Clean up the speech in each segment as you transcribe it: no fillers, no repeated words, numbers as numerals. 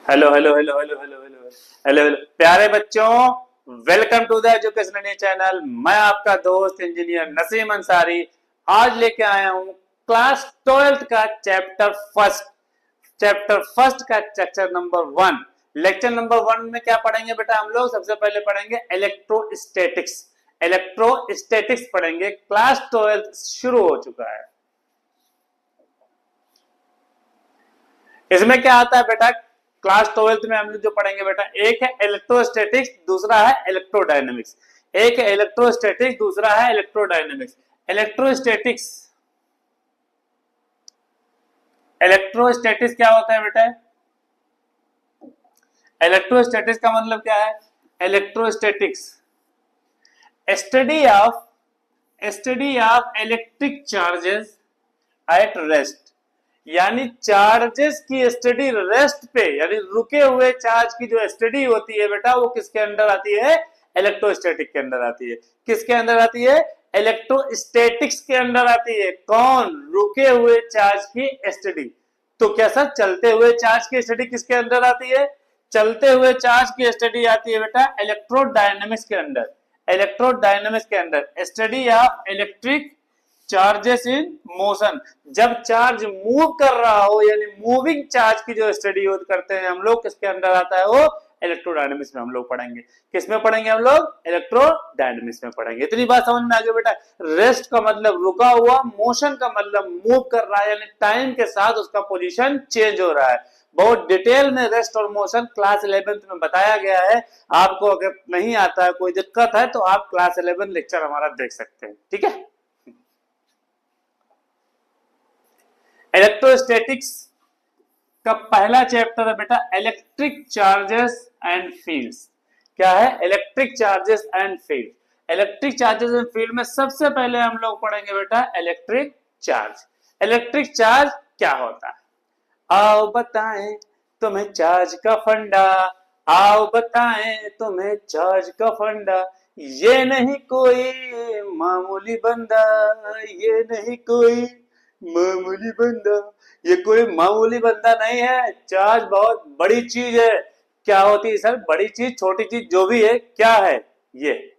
Hello hello hello hello hello hello hello hello प्यारे बच्चों, welcome to the Education India channel. मैं आपका दोस्त इंजीनियर नसीम अंसारी आज लेके आया हूँ क्लास 12th का चैप्टर फर्स्ट का चैप्टर नंबर 1। लेक्चर नंबर 1 में क्या पढ़ेंगे बेटा? हम लोग सबसे पहले पढ़ेंगे इलेक्ट्रोस्टैटिक्स। इलेक्ट्रोस्टैटिक्स पढ़ेंगे। क्लास 12th शुरू हो चुका है। इसमें क्या आता है बेटा? क्लास 12th में हम लोग जो पढ़ेंगे बेटा, एक है इलेक्ट्रोस्टैटिक्स, दूसरा है इलेक्ट्रोडायनेमिक्स। एक है इलेक्ट्रोस्टैटिक्स, दूसरा है इलेक्ट्रोडायनेमिक्स। इलेक्ट्रोस्टैटिक्स इलेक्ट्रोस्टैटिक्स क्या होता है बेटा? इलेक्ट्रोस्टैटिक्स का मतलब क्या है? Electrostatics study of electric charges at rest, यानी चार्जेस की स्टडी रेस्ट पे, यानी रुके हुए चार्ज की जो स्टडी होती है बेटा, वो किसके अंडर आती है? इलेक्ट्रोस्टैटिक के अंदर आती है। किसके अंदर आती है? इलेक्ट्रोस्टैटिक्स के अंदर आती है। कौन? रुके हुए चार्ज की स्टडी। तो क्या सर चलते हुए चार्ज की स्टडी किसके अंदर आती है? चलते हुए चार्ज की स्टडी आती है बेटा इलेक्ट्रोडायनेमिक्स के अंदर। इलेक्ट्रोडायनेमिक्स के अंदर study of electric charges in motion. जब चार्ज मूव कर रहा हो, यानी मूविंग चार्ज की जो स्टडी करते हैं हम लोग, किसके अंदर आता है? वो इलेक्ट्रोडायनेमिक्स में हम लोग पढ़ेंगे। किसमें पढ़ेंगे हम लोग? इलेक्ट्रोडायनेमिक्स में पढ़ेंगे। इतनी बात समझ में आ गई बेटा? रेस्ट का मतलब रुका हुआ, मोशन का मतलब मूव कर रहा है, यानी टाइम के साथ उसका पोजीशन चेंज हो रहा है। बहुत डिटेल में रेस्ट और मोशन क्लास 11th में बताया गया है। आपको अगर नहीं आता है, कोई दिक्कत है, तो आप क्लास 11 लेक्चर हमारा देख सकते हैं। ठीक है। इलेक्ट्रोस्टैटिक्स का पहला चैप्टर है बेटा इलेक्ट्रिक चार्जेस एंड फील्ड्स। क्या है? Electric charges and field. Electric charges and field में सबसे पहले हम लोग पढ़ेंगे बेटा इलेक्ट्रिक चार्ज। इलेक्ट्रिक चार्ज क्या होता है? आओ बताएं तुम्हें चार्ज का फंडा, आओ बताएं तुम्हें चार्ज का फंडा। ये नहीं कोई मामूली बंदा, ये नहीं कोई मामूली बंदा। ये कोई मामूली बंदा नहीं है। चार्ज बहुत बड़ी चीज है। क्या होती है सर? बड़ी चीज, छोटी चीज, जो भी है, क्या है ये?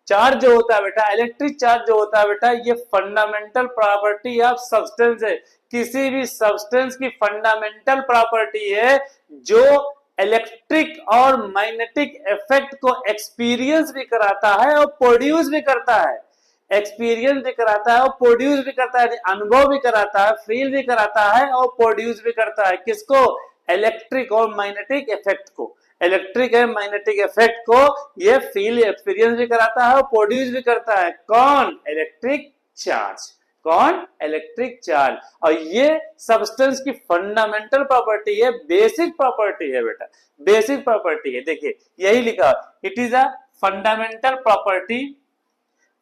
चार्ज जो होता है बेटा, इलेक्ट्रिक चार्ज जो होता है बेटा, ये फंडामेंटल प्रॉपर्टी ऑफ सब्सटेंस है। किसी भी सब्सटेंस की फंडामेंटल प्रॉपर्टी है जो इलेक्ट्रिक और मैग्नेटिक इफेक्ट को एक्सपीरियंस भी कराता है और प्रोड्यूस भी करता है। एक्सपीरियंस भी कराता है और प्रोड्यूस भी करता है, अनुभव भी कराता है, फील भी कराता है और प्रोड्यूस भी करता है। किसको? इलेक्ट्रिक और मैग्नेटिक इफेक्ट को। इलेक्ट्रिक एंड मैग्नेटिक इफेक्ट को ये फील, एक्सपीरियंस भी कराता है और प्रोड्यूस भी करता है। कौन? Electric charge. कौन? Electric charge. और ये सब्सटेंस की फंडामेंटल प्रॉपर्टी है, बेसिक प्रॉपर्टी है बेटा, बेसिक प्रॉपर्टी है। देखिए यही लिखा, it is a fundamental property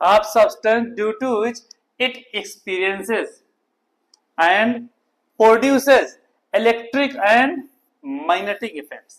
of substance due to which it experiences and produces electric and magnetic effects।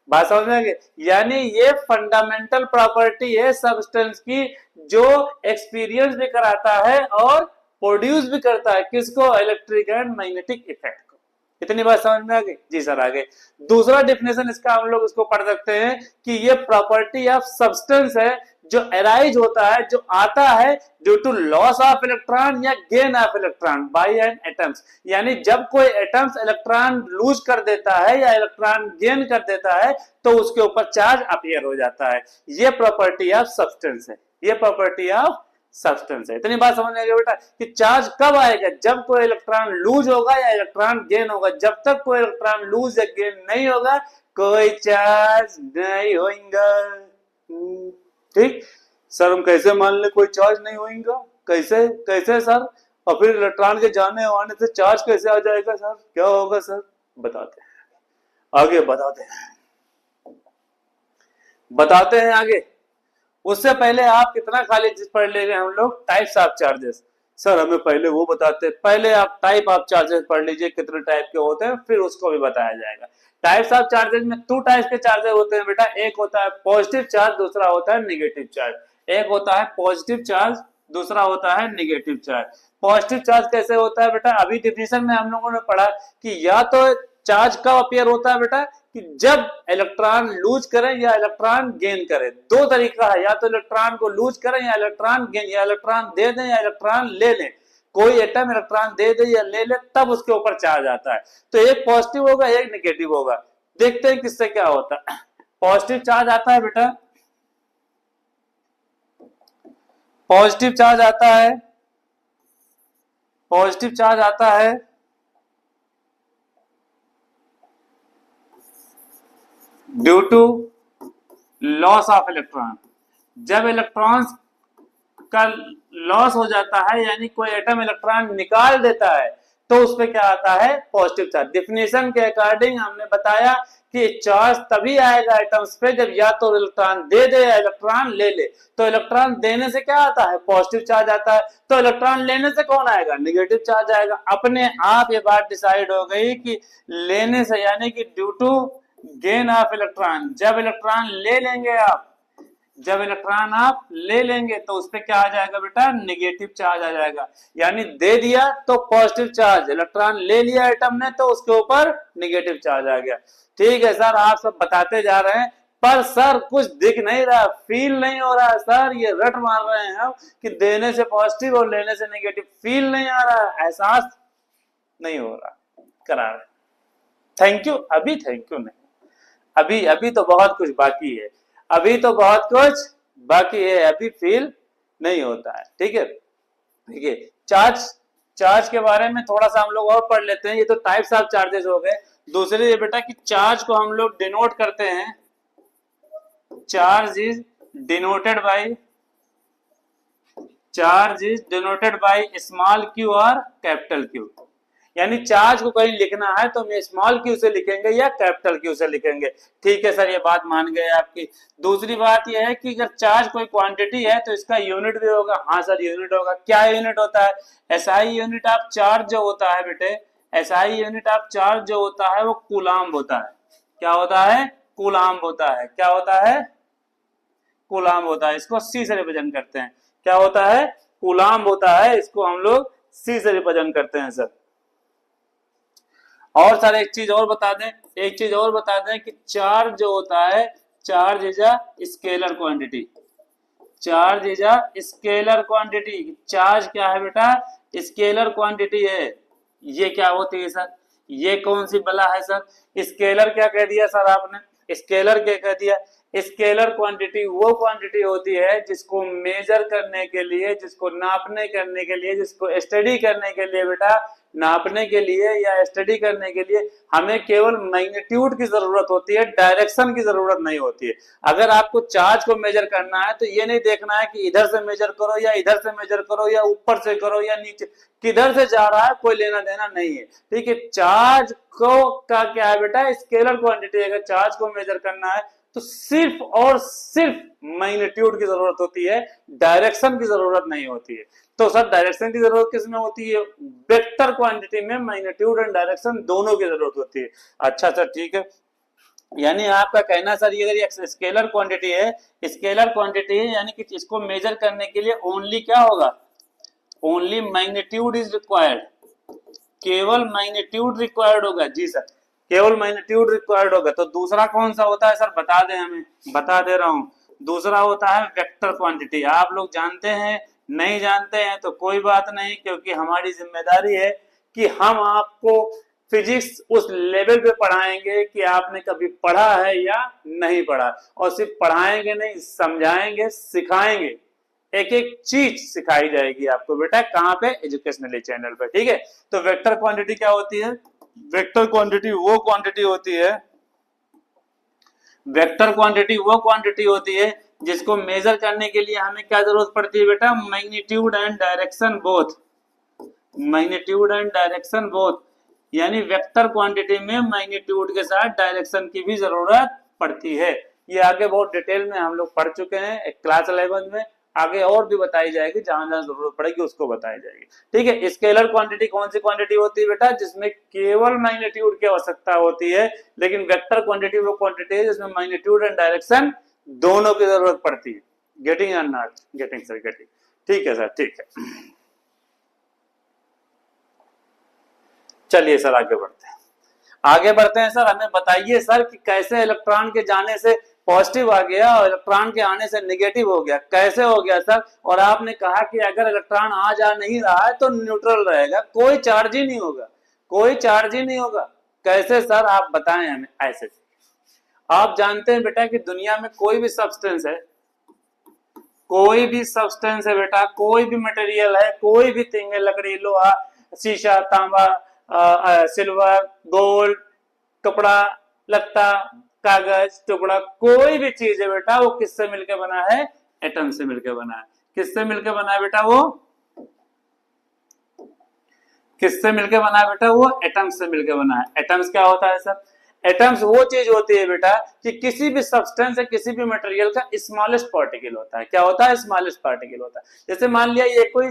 बात समझ में आ गई? यानी ये फंडामेंटल प्रॉपर्टी है सब्सटेंस की, जो एक्सपीरियंस भी कराता है और प्रोड्यूस भी करता है। किसको? इलेक्ट्रिक एंड मैग्नेटिक इफेक्ट को। इतनी बात समझ में आ गई? जी सर आगे दूसरा डिफिनेशन इसका हम लोग इसको पढ़ सकते हैं कि ये प्रॉपर्टी ऑफ सब्सटेंस है जो अराइज होता है, जो आता है due to loss of electron या gain of electron by an atoms. यानी जब कोई एटम्स इलेक्ट्रॉन लूज कर देता है या इलेक्ट्रॉन गेन कर देता है तो उसके ऊपर चार्ज अपीयर हो जाता है। ये प्रॉपर्टी ऑफ सब्सटेंस है। ये प्रॉपर्टी ऑफ सब्सटेंस है। इतनी बात समझ में बेटा कि चार्ज कब आएगा? जब कोई इलेक्ट्रॉन लूज होगा या इलेक्ट्रॉन गेन होगा। जब तक कोई इलेक्ट्रॉन लूज या गेन नहीं होगा, कोई चार्ज नहीं होगा। ठीक सर, हम कैसे मान ले कोई चार्ज नहीं होगा? कैसे कैसे सर? और फिर इलेक्ट्रॉन के जाने आने से चार्ज कैसे आ जाएगा सर? क्या होगा सर? बताते हैं आगे, बताते हैं आगे। उससे पहले आप कितना खाली पढ़ ले रहे हैं हम लोग? Types of charges. सर हमें पहले वो बताते हैं। पहले आप टाइप ऑफ चार्जेस पढ़ लीजिए, कितने टाइप के होते हैं, फिर उसको भी बताया जाएगा। टाइप्स ऑफ चार्जेस में 2 टाइप्स के चार्जेस होते हैं बेटा। एक होता है पॉजिटिव चार्ज, दूसरा होता है निगेटिव चार्ज। एक होता है पॉजिटिव चार्ज, दूसरा होता है निगेटिव चार्ज। पॉजिटिव चार्ज कैसे होता है बेटा? अभी डिफिनेशन में हम लोगों ने पढ़ा कि या तो चार्ज कब अपियर होता है बेटा कि जब इलेक्ट्रॉन लूज करें या इलेक्ट्रॉन गेन करें। दो तरीका है, या तो इलेक्ट्रॉन को लूज करें या इलेक्ट्रॉन गेन, या इलेक्ट्रॉन दे दें या इलेक्ट्रॉन ले लें। कोई एटम इलेक्ट्रॉन दे दे या ले ले तब उसके ऊपर चार्ज आता है। तो एक पॉजिटिव होगा एक नेगेटिव होगा। देखते हैं किससे क्या होता है। पॉजिटिव चार्ज आता है बेटा, पॉजिटिव चार्ज आता है, पॉजिटिव चार्ज आता है due to loss of electron. जब इलेक्ट्रॉन्स का लॉस हो जाता है यानी कोई एटम इलेक्ट्रॉन निकाल देता है तो उस पर क्या आता है पॉजिटिव चार्ज। डिफिनेशन के अकॉर्डिंग हमने बताया कि चार्ज तभी आएगा एटम्स पे जब या तो इलेक्ट्रॉन दे दे या इलेक्ट्रॉन ले ले। तो इलेक्ट्रॉन देने से क्या आता है पॉजिटिव चार्ज आता है, तो इलेक्ट्रॉन लेने से कौन आएगा नेगेटिव चार्ज आएगा। अपने आप ये बात डिसाइड हो गई कि लेने से यानी कि due to gain of electron, जब इलेक्ट्रॉन ले लेंगे आप, जब इलेक्ट्रॉन आप ले लेंगे तो उस पर क्या आ जाएगा बेटा नेगेटिव चार्ज आ जाएगा। यानी दे दिया तो पॉजिटिव चार्ज, इलेक्ट्रॉन ले लिया एटम ने तो उसके ऊपर नेगेटिव चार्ज आ गया। ठीक है सर, आप सब बताते जा रहे हैं पर सर कुछ दिख नहीं रहा, फील नहीं हो रहा सर, ये रट मार रहे हैं हम कि देने से पॉजिटिव और लेने से नेगेटिव, फील नहीं आ रहा, एहसास नहीं हो रहा, करा रहे। थैंक यू, अभी थैंक यू नहीं, अभी अभी तो बहुत कुछ बाकी है, अभी तो बहुत कुछ बाकी है, अभी फील नहीं होता है। ठीक है, देखिए चार्ज के बारे में थोड़ा सा हम लोग और पढ़ लेते हैं। ये तो टाइप्स ऑफ चार्जेस हो गए। दूसरे ये बेटा कि चार्ज को हम लोग डिनोट करते हैं, charge is denoted by small Q और कैपिटल क्यू। यानी चार्ज को कहीं लिखना है तो हम स्मॉल क्यू से लिखेंगे या कैपिटल क्यू से लिखेंगे। ठीक है सर, ये बात मान गए आपकी। दूसरी बात यह है कि अगर चार्ज कोई क्वांटिटी है तो इसका यूनिट भी होगा। हाँ सर यूनिट होगा। क्या यूनिट होता है? एसआई यूनिट ऑफ चार्ज जो होता है बेटे, एसआई यूनिट ऑफ चार्ज जो होता है वो कूलाम्ब होता है। क्या होता है? कूलाम्ब होता है। क्या होता है? कूलाम्ब होता है। इसको सी से रिप्रेजेंट करते हैं। क्या होता है? कूलाम्ब होता है। इसको हम लोग सी से रिप्रेजेंट करते हैं सर। और सर एक चीज और बता दें कि चार्ज जो होता है, charge is a scalar quantity. Charge is a scalar quantity. Charge क्या है बेटा? स्केलर क्वांटिटी है। ये क्या होती है सर? ये कौन सी बला है सर? स्केलर क्या कह दिया सर आपने? स्केलर क्या कह दिया? स्केलर क्वांटिटी वो क्वांटिटी होती है जिसको मेजर करने के लिए, जिसको नापने करने के लिए, जिसको स्टडी करने के लिए बेटा, नापने के लिए या स्टडी करने के लिए हमें केवल मैग्नीट्यूड की जरूरत होती है, डायरेक्शन की जरूरत नहीं होती है। अगर आपको चार्ज को मेजर करना है तो ये नहीं देखना है कि इधर से मेजर करो या इधर से मेजर करो या ऊपर से करो या नीचे, किधर से जा रहा है कोई लेना देना नहीं है। ठीक है, चार्ज को का क्या है बेटा? Scalar quantity. अगर चार्ज को मेजर करना है तो सिर्फ और सिर्फ मैग्नीट्यूड की जरूरत होती है, डायरेक्शन की जरूरत नहीं होती है। तो सर डायरेक्शन की जरूरत किसमें होती है? वेक्टर क्वांटिटी में मैग्नीट्यूड एंड डायरेक्शन दोनों की जरूरत होती है। अच्छा सर ठीक है, यानी आपका कहना सर ये अगर ये स्केलर क्वांटिटी है, स्केलर क्वांटिटी है यानी कि इसको मेजर करने के लिए ओनली क्या होगा? Only magnitude is required. केवल मैग्नीट्यूड रिक्वायर्ड होगा। जी सर, केवल मैग्नीट्यूड रिक्वायर्ड होगा। तो दूसरा कौन सा होता है सर? बता दें हमें, बता दे रहा हूं। दूसरा होता है वेक्टर क्वांटिटी। आप लोग जानते हैं, नहीं जानते हैं तो कोई बात नहीं, क्योंकि हमारी जिम्मेदारी है कि हम आपको फिजिक्स उस लेवल पे पढ़ाएंगे कि आपने कभी पढ़ा है या नहीं पढ़ा। और सिर्फ पढ़ाएंगे नहीं, समझाएंगे, सिखाएंगे, एक एक चीज सिखाई जाएगी आपको बेटा। कहाँ पे? एजुकेशनली चैनल पे। ठीक है, तो वेक्टर क्वांटिटी क्या होती है? वेक्टर क्वांटिटी वो क्वांटिटी होती है, वेक्टर क्वांटिटी वो क्वांटिटी होती है जिसको मेजर करने के लिए हमें क्या जरूरत पड़ती है बेटा? Magnitude and direction both. Magnitude and direction both, यानी वेक्टर क्वांटिटी में मैग्नीट्यूड के साथ डायरेक्शन की भी जरूरत पड़ती है। ये आगे बहुत डिटेल में हम लोग पढ़ चुके हैं क्लास 11 में। आगे और भी बताई जाएगी, जहां जहां जरूरत पड़ेगी उसको बताई जाएगी। ठीक है, स्केलर क्वांटिटी कौन सी क्वांटिटी होती है बेटा? जिसमें केवल मैग्नीट्यूड की आवश्यकता होती है। लेकिन वेक्टर क्वांटिटी वो क्वांटिटी है जिसमें मैग्नीट्यूड एंड डायरेक्शन दोनों की जरूरत पड़ती है। Getting and not getting sir? Getting. ठीक है सर, ठीक है। चलिए सर आगे बढ़ते हैं। आगे बढ़ते हैं सर, हमें बताइए सर कि कैसे इलेक्ट्रॉन के जाने से पॉजिटिव आ गया और इलेक्ट्रॉन के आने से नेगेटिव हो गया, कैसे हो गया सर? और आपने कहा कि अगर इलेक्ट्रॉन आ जा नहीं रहा है तो न्यूट्रल रहेगा, कोई चार्ज ही नहीं होगा, कोई चार्ज ही नहीं होगा। कैसे सर, आप बताएं हमें। ऐसे आप जानते हैं बेटा कि दुनिया में कोई भी सब्सटेंस है, कोई भी सब्सटेंस है बेटा, कोई भी मटेरियल है, कोई भी थिंग है, लकड़ी, लोहा, शीशा, तांबा, सिल्वर, गोल्ड, कपड़ा, लत्ता, कागज, टुकड़ा, कोई भी चीज है बेटा, वो किससे मिलकर बना है? एटम से मिलकर बना है। किससे मिलकर बना है बेटा? वो किससे मिलकर बना है बेटा? वो एटम्स से मिलकर बना है। एटम्स क्या होता है सर? एटम्स वो चीज होती है बेटा कि किसी भी सब्सटेंस या किसी भी मटेरियल का स्मॉलेस्ट पार्टिकल होता है। क्या होता है? स्मॉलेस्ट पार्टिकल होता है। जैसे मान लिया ये कोई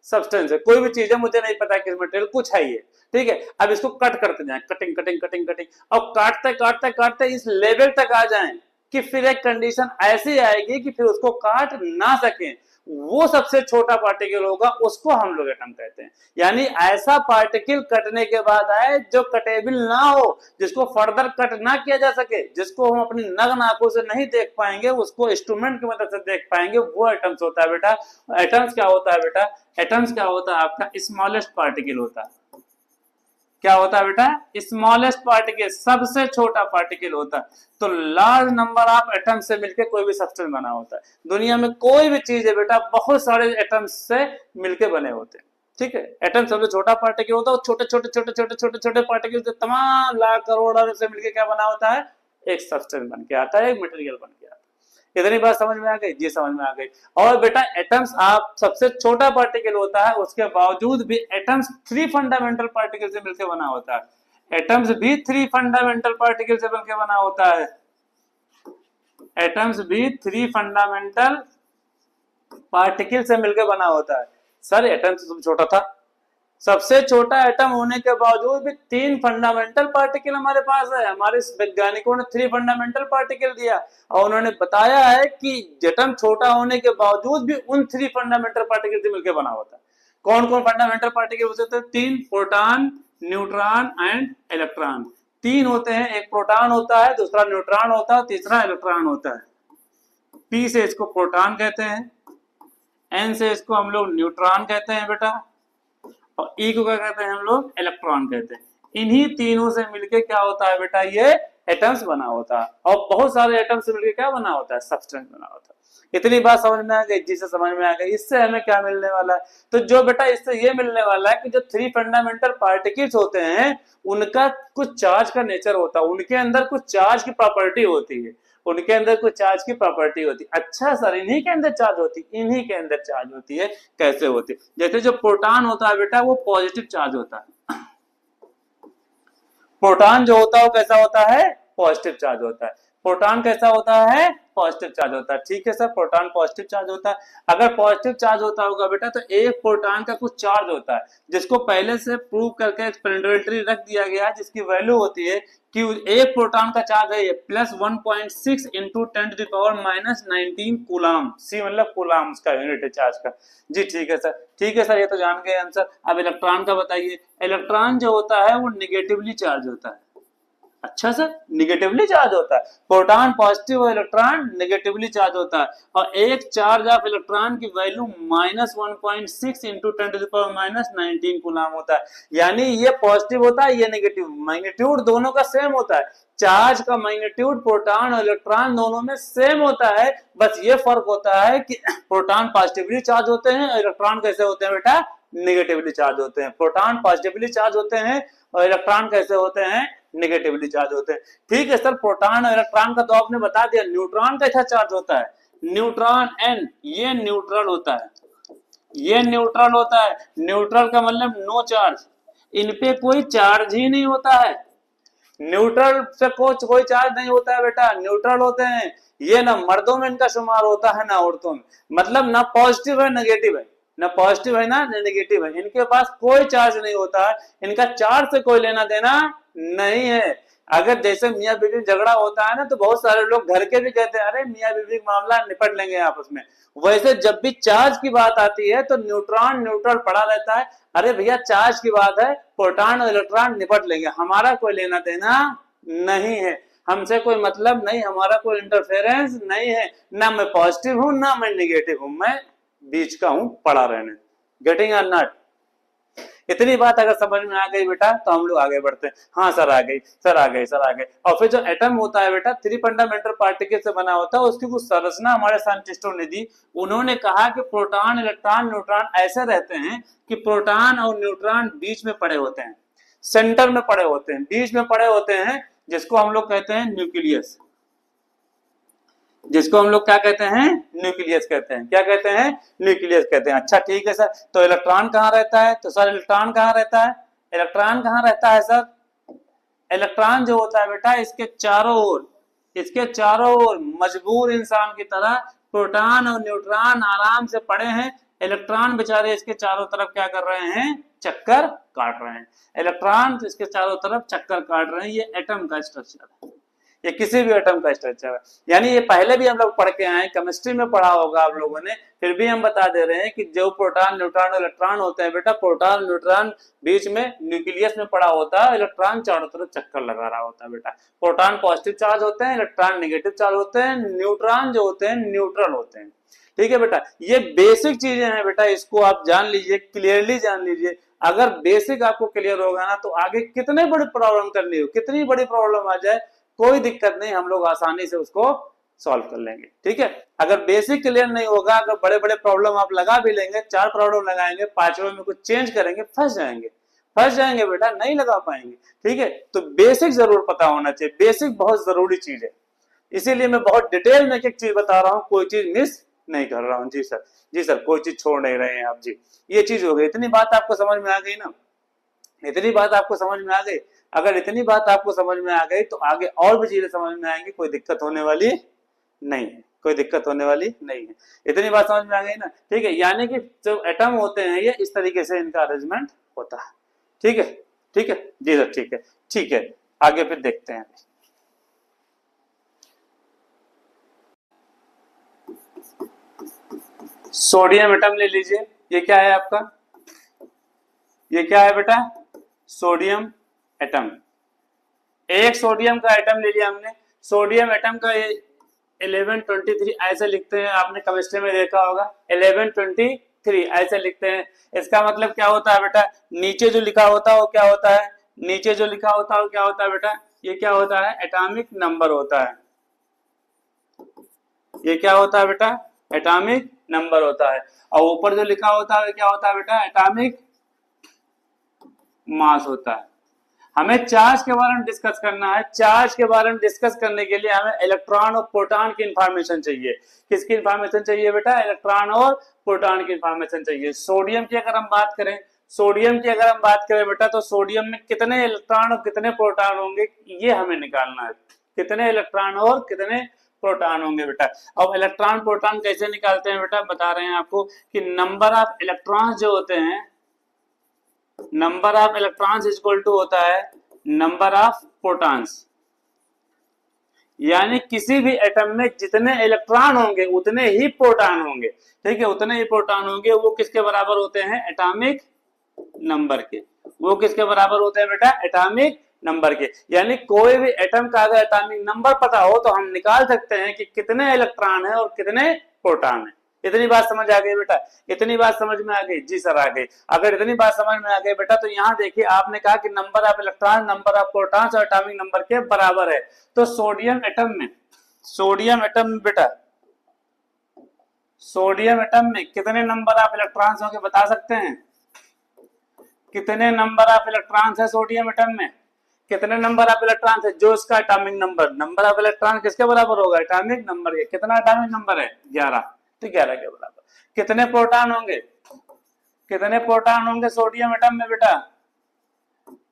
सब्सटेंस है, कोई भी चीज है, मुझे नहीं पता किस मटेरियल, कुछ है ये, ठीक है। अब इसको कट करते जाए, कटिंग कटिंग कटिंग कटिंग, और काटते काटते काटते इस लेवल तक आ जाए कि फिर एक कंडीशन ऐसी आएगी कि फिर उसको काट ना सके, वो सबसे छोटा पार्टिकल होगा, उसको हम लोग एटम कहते हैं। यानी ऐसा पार्टिकल कटने के बाद आए जो कटेबल ना हो, जिसको फर्दर कट ना किया जा सके, जिसको हम अपनी नग्न आंखों से नहीं देख पाएंगे, उसको इंस्ट्रूमेंट की मदद से देख पाएंगे, वो एटम्स होता है बेटा। एटम्स क्या होता है बेटा? एटम्स क्या होता है आपका? स्मॉलेस्ट पार्टिकल होता है। क्या होता है बेटा? स्मॉलेस्ट पार्टिकल, सबसे छोटा पार्टिकल होता है। तो लार्ज नंबर ऑफ एटम से मिलकर कोई भी सब्सटेंस बना होता है। दुनिया में कोई भी चीज है बेटा, बहुत सारे एटम्स से मिलकर बने होते हैं, ठीक है। एटम सबसे छोटा पार्टिकल होता है, छोटे छोटे छोटे छोटे छोटे छोटे पार्टिकल से तमाम लाख करोड़ से मिलकर क्या बना होता है? एक सब्सटेंस बन के आता है, एक मटेरियल बन के आता है। इतनी बात समझ में आ गई? जी समझ में आ गई। और बेटा एटम्स आप सबसे छोटा पार्टिकल होता है, उसके बावजूद भी एटम्स 3 फंडामेंटल पार्टिकल से मिलकर बना होता है। एटम्स भी 3 फंडामेंटल पार्टिकल से मिलकर बना होता है। एटम्स भी 3 फंडामेंटल पार्टिकल से मिलकर बना होता है। सर एटम से छोटा था, सबसे छोटा एटम होने के बावजूद भी 3 फंडामेंटल पार्टिकल हमारे पास है। हमारे वैज्ञानिकों ने 3 फंडामेंटल पार्टिकल दिया और उन्होंने बताया है कि एटम छोटा होने के बावजूद भी उन 3 फंडामेंटल पार्टिकल से मिलकर बना होता है। कौन कौन फंडामेंटल पार्टिकल होते हैं? 3, प्रोटॉन, न्यूट्रॉन एंड इलेक्ट्रॉन। 3 होते हैं, एक प्रोटॉन होता है, दूसरा न्यूट्रॉन होता है, तीसरा इलेक्ट्रॉन होता है। पी से इसको प्रोटॉन कहते हैं, एन से इसको हम लोग न्यूट्रॉन कहते हैं बेटा, और ई को क्या कहते हैं हम लोग? इलेक्ट्रॉन कहते हैं। इन्हीं तीनों से मिलके क्या होता है बेटा? ये एटम्स बना होता है। और बहुत सारे एटम्स से मिलके क्या बना होता है? सब्सटेंस बना होता है। इतनी बात समझ में आ गई? जिसे समझ में आ गई, इससे हमें क्या मिलने वाला है? तो जो बेटा इससे ये मिलने वाला है कि जो 3 फंडामेंटल पार्टिकल्स होते हैं, उनका कुछ चार्ज का नेचर होता है, उनके अंदर कुछ चार्ज की प्रॉपर्टी होती है, उनके अंदर कुछ चार्ज की प्रॉपर्टी होती है। अच्छा सर, इन्हीं के अंदर चार्ज होती है? इन्हीं के अंदर चार्ज होती है। कैसे होती है? जैसे जो प्रोटॉन होता है बेटा, वो पॉजिटिव चार्ज होता है। प्रोटॉन जो होता है वो कैसा होता है? पॉजिटिव चार्ज होता है। प्रोटॉन कैसा होता है? पॉजिटिव चार्ज होता है। ठीक है सर, प्रोटॉन पॉजिटिव चार्ज होता है। अगर पॉजिटिव चार्ज होता होगा बेटा तो एक प्रोटॉन का कुछ चार्ज होता है, जिसको पहले से प्रूव करके एक्सपेरिमेंटली रख दिया गया है, जिसकी वैल्यू होती है कि एक प्रोटॉन का चार्ज है प्लस 1.6 इंटू 10⁻⁹ कूलाम। सी मतलब कूलाम का यूनिट है चार्ज का। जी ठीक है सर, ठीक है सर, ये तो जान गए आंसर। अब इलेक्ट्रॉन का बताइए। इलेक्ट्रॉन जो होता है वो निगेटिवली चार्ज होता है। अच्छा सर, निगेटिवली चार्ज होता है। प्रोटॉन पॉजिटिव और इलेक्ट्रॉन निगेटिवली चार्ज होता है। और एक चार्ज ऑफ इलेक्ट्रॉन की वैल्यू -1.6 इंटू 10⁻⁹ कूलाम होता है। यानी ये पॉजिटिव होता है, ये नेगेटिव। मैग्नीट्यूड दोनों का सेम होता है। चार्ज का मैग्नीट्यूड प्रोटॉन और इलेक्ट्रॉन दोनों में सेम होता है। बस ये फर्क होता है कि प्रोटॉन पॉजिटिवली चार्ज होते हैं और इलेक्ट्रॉन कैसे होते हैं बेटा? निगेटिवली चार्ज होते हैं। प्रोटॉन पॉजिटिवली चार्ज होते हैं और इलेक्ट्रॉन कैसे होते हैं? निगेटिवली चार्ज होते हैं। ठीक है सर, प्रोटॉन और इलेक्ट्रॉन का तो आपने बता दिया। न्यूट्रॉन कैसा चार्ज होता है? न्यूट्रॉन एन, ये न्यूट्रल होता है, ये न्यूट्रल होता है। न्यूट्रल का मतलब नो चार्ज, इन पे कोई चार्ज ही नहीं होता है। न्यूट्रल से कोई चार्ज नहीं होता है बेटा, न्यूट्रल होते हैं। ये ना मर्दों में इनका शुमार होता है ना औरतों में। मतलब ना पॉजिटिव है नेगेटिव है, ना पॉजिटिव है ना नेगेटिव है। इनके पास कोई चार्ज नहीं होता है, इनका चार्ज से कोई लेना देना नहीं है। अगर जैसे मियाँ बीवी झगड़ा होता है ना तो बहुत सारे लोग घर के भी कहते हैं अरे मियाँ बीवी का मामला निपट लेंगे आपस में। वैसे जब भी चार्ज की बात आती है तो न्यूट्रॉन न्यूट्रल पड़ा रहता है। अरे भैया चार्ज की बात है, प्रोटॉन और इलेक्ट्रॉन निपट लेंगे, हमारा कोई लेना देना नहीं है, हमसे कोई मतलब नहीं, हमारा कोई इंटरफेरेंस नहीं है, ना मैं पॉजिटिव हूं ना मैं निगेटिव हूं, मैं बीच का हूं, पड़ा रहने। गेटिंग और नॉट? इतनी बात अगर समझ में आ गई बेटा तो हम लोग आगे बढ़ते हैं। हाँ सर आ गई, सर आ गई, सर आ गई। और फिर जो एटम होता है बेटा 3 फंडामेंटल पार्टिकल से बना होता है, उसकी कुछ संरचना हमारे साइंटिस्टों ने दी। उन्होंने कहा कि प्रोटॉन इलेक्ट्रॉन न्यूट्रॉन ऐसे रहते हैं कि प्रोटॉन और न्यूट्रॉन बीच में पड़े होते हैं, सेंटर में पड़े होते हैं, बीच में पड़े होते हैं, जिसको हम लोग कहते हैं न्यूक्लियस। जिसको हम लोग क्या कहते हैं? न्यूक्लियस कहते हैं। क्या कहते हैं? न्यूक्लियस कहते हैं। अच्छा ठीक है सर, तो इलेक्ट्रॉन कहाँ रहता है? तो सर इलेक्ट्रॉन कहाँ रहता है? इलेक्ट्रॉन कहाँ रहता है सर? इलेक्ट्रॉन जो होता है बेटा इसके चारों ओर, इसके चारों ओर मजबूर इंसान की तरह प्रोटॉन और न्यूट्रॉन आराम से पड़े हैं। इलेक्ट्रॉन बेचारे इसके चारों तरफ क्या कर रहे हैं? चक्कर काट रहे हैं। इलेक्ट्रॉन इसके चारों तरफ चक्कर काट रहे हैं। ये एटम का स्ट्रक्चर है, ये किसी भी एटम का स्ट्रक्चर है। यानी ये पहले भी हम लोग पढ़ के आए, केमिस्ट्री में पढ़ा होगा आप लोगों ने, फिर भी हम बता दे रहे हैं कि जो प्रोटॉन न्यूट्रॉन इलेक्ट्रॉन होते हैं बेटा, प्रोटॉन न्यूट्रॉन बीच में न्यूक्लियस में पड़ा होता है, इलेक्ट्रॉन चारों तरफ चक्कर लगा रहा होता है बेटा। प्रोटॉन पॉजिटिव चार्ज होते हैं, इलेक्ट्रॉन नेगेटिव चार्ज होते हैं, न्यूट्रॉन जो होते हैं न्यूट्रल होते हैं। ठीक है बेटा, ये बेसिक चीजें हैं बेटा, इसको आप जान लीजिए, क्लियरली जान लीजिए। अगर बेसिक आपको क्लियर होगा ना तो आगे कितने बड़ी प्रॉब्लम करनी हो, कितनी बड़ी प्रॉब्लम आ जाए कोई दिक्कत नहीं, हम लोग आसानी से उसको सॉल्व कर लेंगे। ठीक है, अगर बेसिक क्लियर नहीं होगा, अगर बड़े बड़े प्रॉब्लम आप लगा भी लेंगे, 4 प्रॉब्लम लगाएंगे, 5वें में कुछ चेंज करेंगे, फंस जाएंगे बेटा, नहीं लगा पाएंगे। ठीक है, तो बेसिक जरूर पता होना चाहिए, बेसिक बहुत जरूरी चीज है, इसीलिए मैं बहुत डिटेल में एक एक चीज बता रहा हूँ, कोई चीज मिस नहीं कर रहा हूँ। जी सर, जी सर, कोई चीज छोड़ नहीं रहे हैं आप जी। ये चीज हो गई, इतनी बात आपको समझ में आ गई ना? इतनी बात आपको समझ में आ गई? अगर इतनी बात आपको समझ में आ गई तो आगे और भी चीजें समझ में आएंगी, कोई दिक्कत होने वाली नहीं है, कोई दिक्कत होने वाली नहीं है। इतनी बात समझ में आ गई ना? ठीक है, यानी कि जो एटम होते हैं ये इस तरीके से इनका अरेंजमेंट होता है। ठीक है, ठीक है जी सर, ठीक है, ठीक है, आगे फिर देखते हैं। सोडियम एटम ले लीजिए, ये क्या है आपका? ये क्या है बेटा? Sodium atom. एक सोडियम का एटम ले लिया हमने। सोडियम एटम का 1123 ऐसे लिखते हैं, आपने केमिस्ट्री में देखा होगा, 1123 ऐसे लिखते हैं। इसका मतलब क्या होता है बेटा? नीचे जो लिखा होता है वो क्या होता है? नीचे जो लिखा होता है वो क्या होता है बेटा? ये क्या होता है? एटॉमिक नंबर होता है। ये क्या होता है बेटा? एटॉमिक नंबर होता है। और ऊपर जो लिखा होता है क्या होता है बेटा? एटॉमिक मास होता है। हमें चार्ज के बारे में डिस्कस करना है। चार्ज के बारे में डिस्कस करने के लिए हमें इलेक्ट्रॉन और प्रोटॉन की इंफॉर्मेशन चाहिए। किसकी इंफॉर्मेशन चाहिए बेटा? इलेक्ट्रॉन और प्रोटॉन की इंफॉर्मेशन चाहिए। सोडियम की अगर हम बात करें, सोडियम की अगर हम बात करें बेटा, तो सोडियम में कितने इलेक्ट्रॉन और कितने प्रोटॉन होंगे ये हमें निकालना है। कितने इलेक्ट्रॉन और कितने प्रोटॉन होंगे बेटा। अब इलेक्ट्रॉन प्रोटॉन कैसे निकालते हैं बेटा? बता रहे हैं आपको कि नंबर ऑफ इलेक्ट्रॉन्स जो होते हैं, number of electrons equal to होता है नंबर ऑफ प्रोटॉन्स। यानी किसी भी एटम में जितने इलेक्ट्रॉन होंगे उतने ही प्रोटॉन होंगे। ठीक है, उतने ही प्रोटॉन होंगे। वो किसके बराबर होते हैं? एटॉमिक नंबर के। वो किसके बराबर होते हैं बेटा? एटॉमिक नंबर के। यानी कोई भी एटम का अगर एटॉमिक नंबर पता हो तो हम निकाल सकते हैं कि कितने इलेक्ट्रॉन है और कितने प्रोटॉन है। इतनी बात समझ आ गई बेटा? इतनी बात समझ में आ गई? जी सर आ गई। अगर इतनी बात समझ में आ गई बेटा तो यहाँ देखिए, आपने कहा कि number of electron number of protons और एटॉमिक नंबर के बराबर है। तो सोडियम एटम में, सोडियम एटम में बेटा, सोडियम एटम में कितने नंबर ऑफ इलेक्ट्रॉन्स होंगे बता सकते हैं? कितने नंबर ऑफ इलेक्ट्रॉन्स है सोडियम एटम में? कितने नंबर ऑफ इलेक्ट्रॉन्स है? जो इसका atomic number, number of electron किसके बराबर होगा? एटॉमिक नंबर के। कितना एटॉमिक नंबर है? 11। तो 11 के बराबर। कितने प्रोटॉन होंगे? कितने प्रोटॉन होंगे सोडियम एटम में बेटा?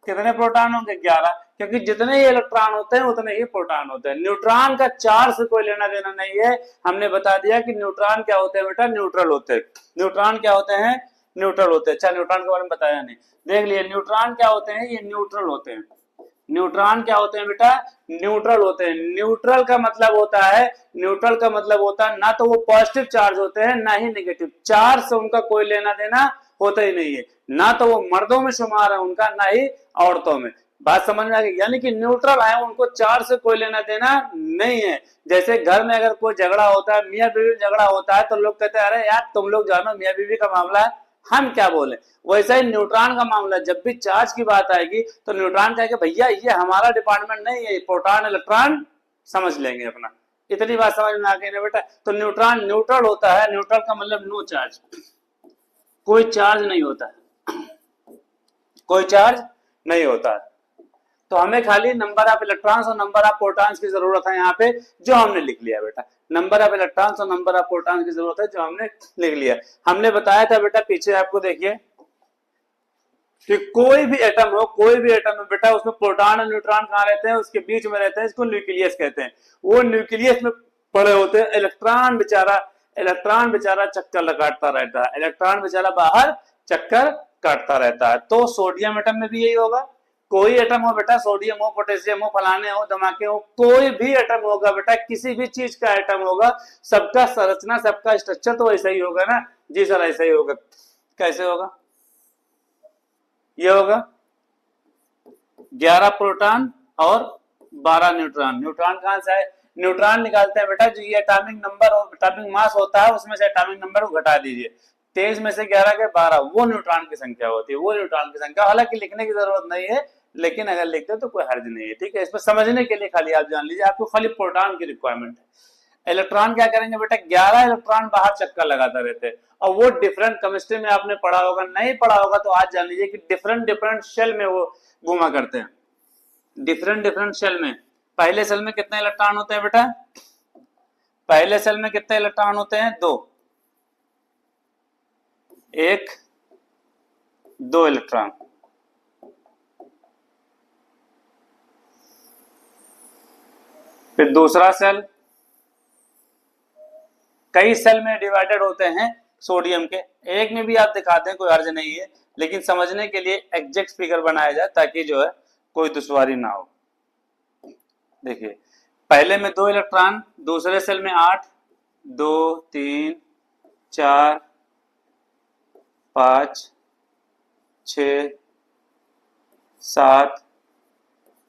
कितने प्रोटॉन होंगे? 11। क्योंकि जितने ही इलेक्ट्रॉन होते हैं उतने ही प्रोटॉन होते हैं। न्यूट्रॉन का चार्ज से कोई लेना देना नहीं है। हमने बता दिया कि न्यूट्रॉन क्या होते हैं बेटा? न्यूट्रल होते हैं। न्यूट्रॉन क्या होते हैं? न्यूट्रल होते हैं। अच्छा, न्यूट्रॉन के बारे में बताया नहीं, देख लिए। न्यूट्रॉन क्या होते हैं? ये न्यूट्रल होते हैं। न्यूट्रॉन क्या होते हैं बेटा, न्यूट्रल होते हैं। न्यूट्रल का मतलब होता है, न्यूट्रल का मतलब होता है ना तो वो पॉजिटिव चार्ज होते हैं ना ही नेगेटिव, चार्ज से उनका कोई लेना देना होता ही नहीं है, ना तो वो मर्दों में शुमार है उनका ना ही औरतों में। बात समझ में आ गई, यानी कि न्यूट्रल है, उनको चार्ज से कोई लेना देना नहीं है। जैसे घर में अगर कोई झगड़ा होता है, मियाँ बीवी झगड़ा होता है, तो लोग कहते हैं अरे यार तुम लोग जानो मियाँ बीवी का मामला है, हम क्या बोले। वैसा ही न्यूट्रॉन का मामला, जब भी चार्ज की बात आएगी तो न्यूट्रॉन कहेगा भैया ये हमारा डिपार्टमेंट नहीं है, प्रोटॉन इलेक्ट्रॉन समझ लेंगे अपना। इतनी बात समझ में आ गई ना बेटा। तो न्यूट्रॉन न्यूट्रल होता है, न्यूट्रल का मतलब नो चार्ज, कोई चार्ज नहीं होता है, कोई चार्ज नहीं होता है। तो हमें खाली नंबर ऑफ इलेक्ट्रॉन्स और नंबर ऑफ प्रोटॉन्स की जरूरत है यहाँ पे, जो हमने लिख लिया बेटा। नंबर ऑफ इलेक्ट्रॉन्स और नंबर ऑफ प्रोटॉन्स की जरूरत है, जो हमने लिख लिया। हमने बताया था बेटा पीछे, आपको देखिए कि कोई भी एटम हो, कोई भी एटम हो बेटा, उसमें प्रोटॉन और न्यूट्रॉन कहाँ रहते हैं, उसके बीच में रहते हैं, इसको न्यूक्लियस कहते हैं। वो न्यूक्लियस में पड़े होते हैं। इलेक्ट्रॉन बेचारा चक्कर लगाता रहता है, इलेक्ट्रॉन बेचारा बाहर चक्कर काटता रहता है। तो सोडियम एटम में भी यही होगा। कोई एटम हो बेटा, सोडियम हो, पोटेशियम हो, फलाने हो, धमाके हो, कोई भी एटम होगा बेटा, किसी भी चीज का एटम होगा, सबका संरचना, सबका स्ट्रक्चर तो वैसा ही होगा ना। जी सर ऐसा ही होगा। कैसे होगा, ये होगा 11 प्रोटॉन और 12 न्यूट्रॉन। न्यूट्रॉन कहां से है, न्यूट्रॉन निकालते हैं बेटा, जो ये एटॉमिक नंबर और एटॉमिक मास होता है उसमें से एटॉमिक नंबर को घटा दीजिए, 23 में से 11 के 12, वो न्यूट्रॉन की संख्या होती है, वो न्यूट्रॉन की संख्या। हालांकि लिखने की जरूरत नहीं है, लेकिन अगर लिखते हो तो कोई हर्ज नहीं है, ठीक है। इसमें समझने के लिए खाली आप जान लीजिए, आपको खाली प्रोटॉन की रिक्वायरमेंट है। इलेक्ट्रॉन क्या करेंगे बेटा, 11 इलेक्ट्रॉन बाहर चक्कर लगाते रहते हैं, और वो डिफरेंट, केमिस्ट्री में आपने पढ़ा होगा, नहीं पढ़ा होगा तो आज जान लीजिए कि डिफरेंट डिफरेंट शेल में वो घूमा करते हैं। डिफरेंट डिफरेंट शेल में, पहले सेल में कितने इलेक्ट्रॉन होते हैं बेटा, पहले सेल में कितने इलेक्ट्रॉन होते हैं, 2, 1 2 इलेक्ट्रॉन। फिर दूसरा सेल, कई सेल में डिवाइडेड होते हैं सोडियम के, एक में भी आप दिखाते हैं, कोई अर्ज नहीं है, लेकिन समझने के लिए एग्जैक्ट फिगर बनाया जाए ताकि जो है कोई दुश्वारी ना हो। देखिए पहले में 2 इलेक्ट्रॉन, दूसरे सेल में 8, 2 3 4 5 6 7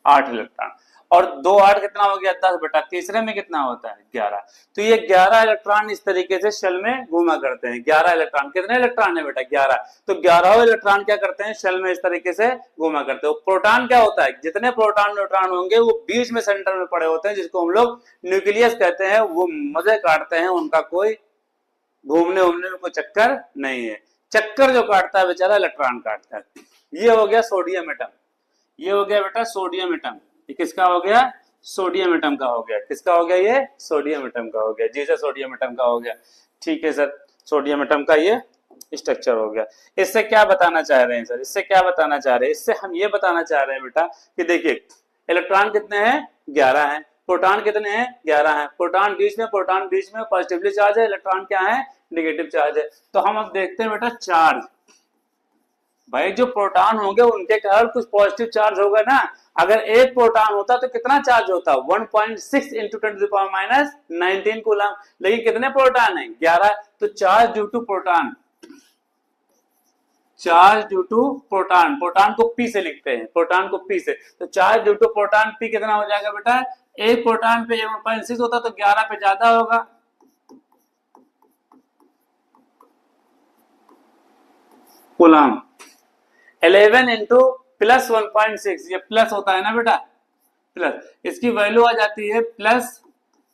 8 इलेक्ट्रॉन, और 2 8 कितना हो गया, 10 बेटा। तीसरे में कितना होता है, 11। तो ये 11 इलेक्ट्रॉन इस तरीके से शेल में घूमा करते हैं। 11 इलेक्ट्रॉन, कितने इलेक्ट्रॉन है बेटा, 11। तो 11 इलेक्ट्रॉन क्या करते हैं, शेल में इस तरीके से घूमा करते हैं। प्रोटॉन क्या होता है, जितने प्रोटॉन न्यूट्रॉन होंगे वो बीच में सेंटर में पड़े होते हैं, जिसको हम लोग न्यूक्लियस कहते हैं। वो मजे काटते हैं, उनका कोई घूमने उमने में कोई चक्कर नहीं है। चक्कर जो काटता है बेचारा इलेक्ट्रॉन काटता है। ये हो गया सोडियम एटम, ये हो गया बेटा सोडियम एटम। ये किसका हो गया, सोडियम एटम का हो गया। किसका हो गया, ये सोडियम एटम का हो गया। जी सर सोडियम एटम का हो गया, ठीक है सर। सोडियम एटम का ये स्ट्रक्चर हो गया। इससे क्या बताना चाह रहे हैं सर, इससे क्या बताना चाह रहे हैं, इससे हम ये बताना चाह रहे हैं बेटा कि देखिए इलेक्ट्रॉन कितने हैं, 11 हैं। प्रोटॉन कितने हैं, 11 हैं। प्रोटॉन बीच में पॉजिटिवली चार्ज है, इलेक्ट्रॉन क्या है, नेगेटिव चार्ज है। तो हम अब देखते हैं बेटा चार्ज। भाई जो प्रोटॉन होंगे उनके कारण कुछ पॉजिटिव चार्ज होगा ना। अगर एक प्रोटॉन होता तो कितना चार्ज होता, 1.6 इंटू 10⁻⁹ कूलम। लेकिन कितने प्रोटॉन है, 11। तो charge due to proton, charge due to proton, proton को पी से लिखते हैं, प्रोटॉन को पी से। तो charge due to proton P कितना हो जाएगा बेटा, एक प्रोटॉन पे 1.6 होता तो 11 पे ज्यादा होगा। कूलम 11 इंटू प्लस 1.6, ये प्लस होता है ना बेटा, प्लस, इसकी वैल्यू आ जाती है प्लस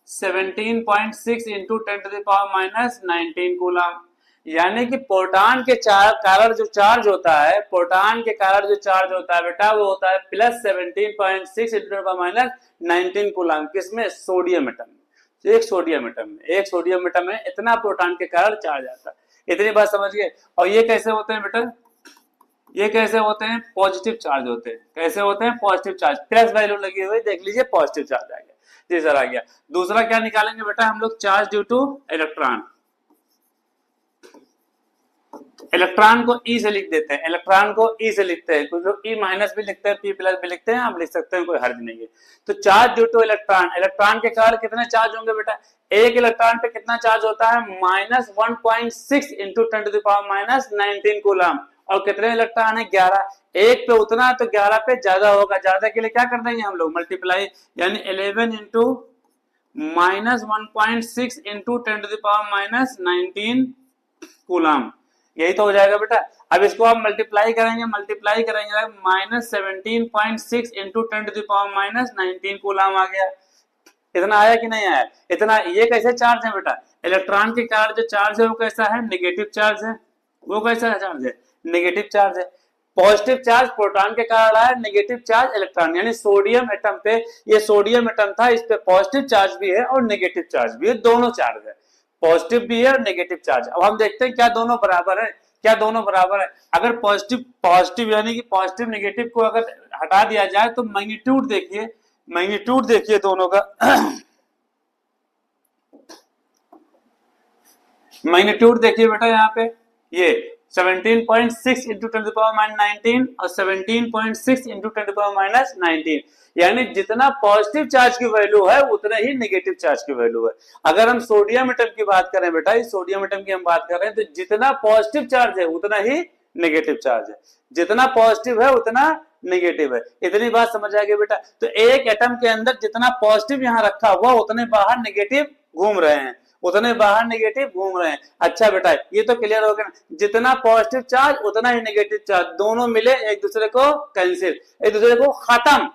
17.6 इंटू 10⁻⁻19 कूलम। यानी कि प्रोटॉन के कारण जो चार्ज होता है, प्रोटॉन के कारण जो चार्ज होता है बेटा, वो होता है प्लस 17.6 इंटू 10⁻⁹ कूलम। किसमें, सोडियम एटम में। तो एक सोडियम एटम में इतना प्रोटॉन के कारण चार्ज आता है। इतनी बात समझ गए। और ये कैसे होते हैं बेटा, ये कैसे होते हैं, पॉजिटिव चार्ज होते हैं। कैसे होते हैं, पॉजिटिव चार्ज, प्लस वैल्यू लगी हुई, देख लीजिए पॉजिटिव चार्ज आ गया। जी सर आ गया। दूसरा क्या निकालेंगे बेटा हम लोग, charge due two electron. Electron को ई से लिख देते हैं, इलेक्ट्रॉन को ई से लिखते हैं, कुछ लोग ई माइनस भी लिखते हैं, पी प्लस भी लिखते हैं, आप लिख सकते हैं, कोई हर्ज नहीं है। तो charge due two electron, electron के कारण कितने चार्ज होंगे बेटा, एक इलेक्ट्रॉन पे कितना चार्ज होता है, -1.6 इंटू 10⁻⁻19 कूलम, और कितने इलेक्ट्रॉन है, 11, एक पे उतना, तो 11 पे ज्यादा होगा, ज्यादा के लिए क्या कर देंगे हम लोग, मल्टीप्लाई, यानी 11 इंटू -1.6 इंटू 10⁻⁻19 कूलम, यही तो हो जाएगा बेटा। अब इसको आप मल्टीप्लाई करेंगे -17.6 इंटू 10⁻⁻19 कूलम आ गया। इतना आया कि नहीं आया, इतना। ये कैसे चार्ज है बेटा, इलेक्ट्रॉन के कारण जो चार्ज है वो कैसा है, नेगेटिव चार्ज है। वो कैसा चार्ज है, नेगेटिव चार्ज है। पॉजिटिव चार्ज प्रोटॉन के कारण आया, नेगेटिव चार्ज इलेक्ट्रॉन, यानी सोडियम एटम पे, ये सोडियम एटम था, इस पे पॉजिटिव चार्ज भी है और नेगेटिव चार्ज भी है, दोनों चार्ज है, पॉजिटिव भी है और नेगेटिव चार्ज। अब हम देखते हैं क्या दोनों बराबर है, क्या दोनों बराबर है। अगर पॉजिटिव पॉजिटिव यानी कि पॉजिटिव नेगेटिव को अगर हटा दिया जाए तो मैग्नीट्यूड देखिए, मैग्नीट्यूड देखिए दोनों का मैग्नीट्यूड देखिए बेटा, यहाँ पे ये 17.6 इंटू 10⁻19 और 17.6 इंटू 10⁻19, यानी जितना पॉजिटिव चार्ज की वैल्यू है उतना ही नेगेटिव चार्ज की वैल्यू है। अगर हम सोडियम एटम की बात करें बेटा, इस सोडियम एटम की हम बात कर रहे हैं, तो जितना पॉजिटिव चार्ज है उतना ही नेगेटिव चार्ज है, जितना पॉजिटिव है उतना नेगेटिव है। इतनी बात समझ आ गई बेटा। तो एक एटम के अंदर जितना पॉजिटिव यहाँ रखा हुआ उतने बाहर नेगेटिव घूम रहे हैं, उतने बाहर नेगेटिव घूम रहे हैं। अच्छा बेटा, ये तो क्लियर हो गया ना, जितना पॉजिटिव चार्ज उतना ही नेगेटिव चार्ज, दोनों मिले एक दूसरे को कैंसिल, एक दूसरे को खत्म,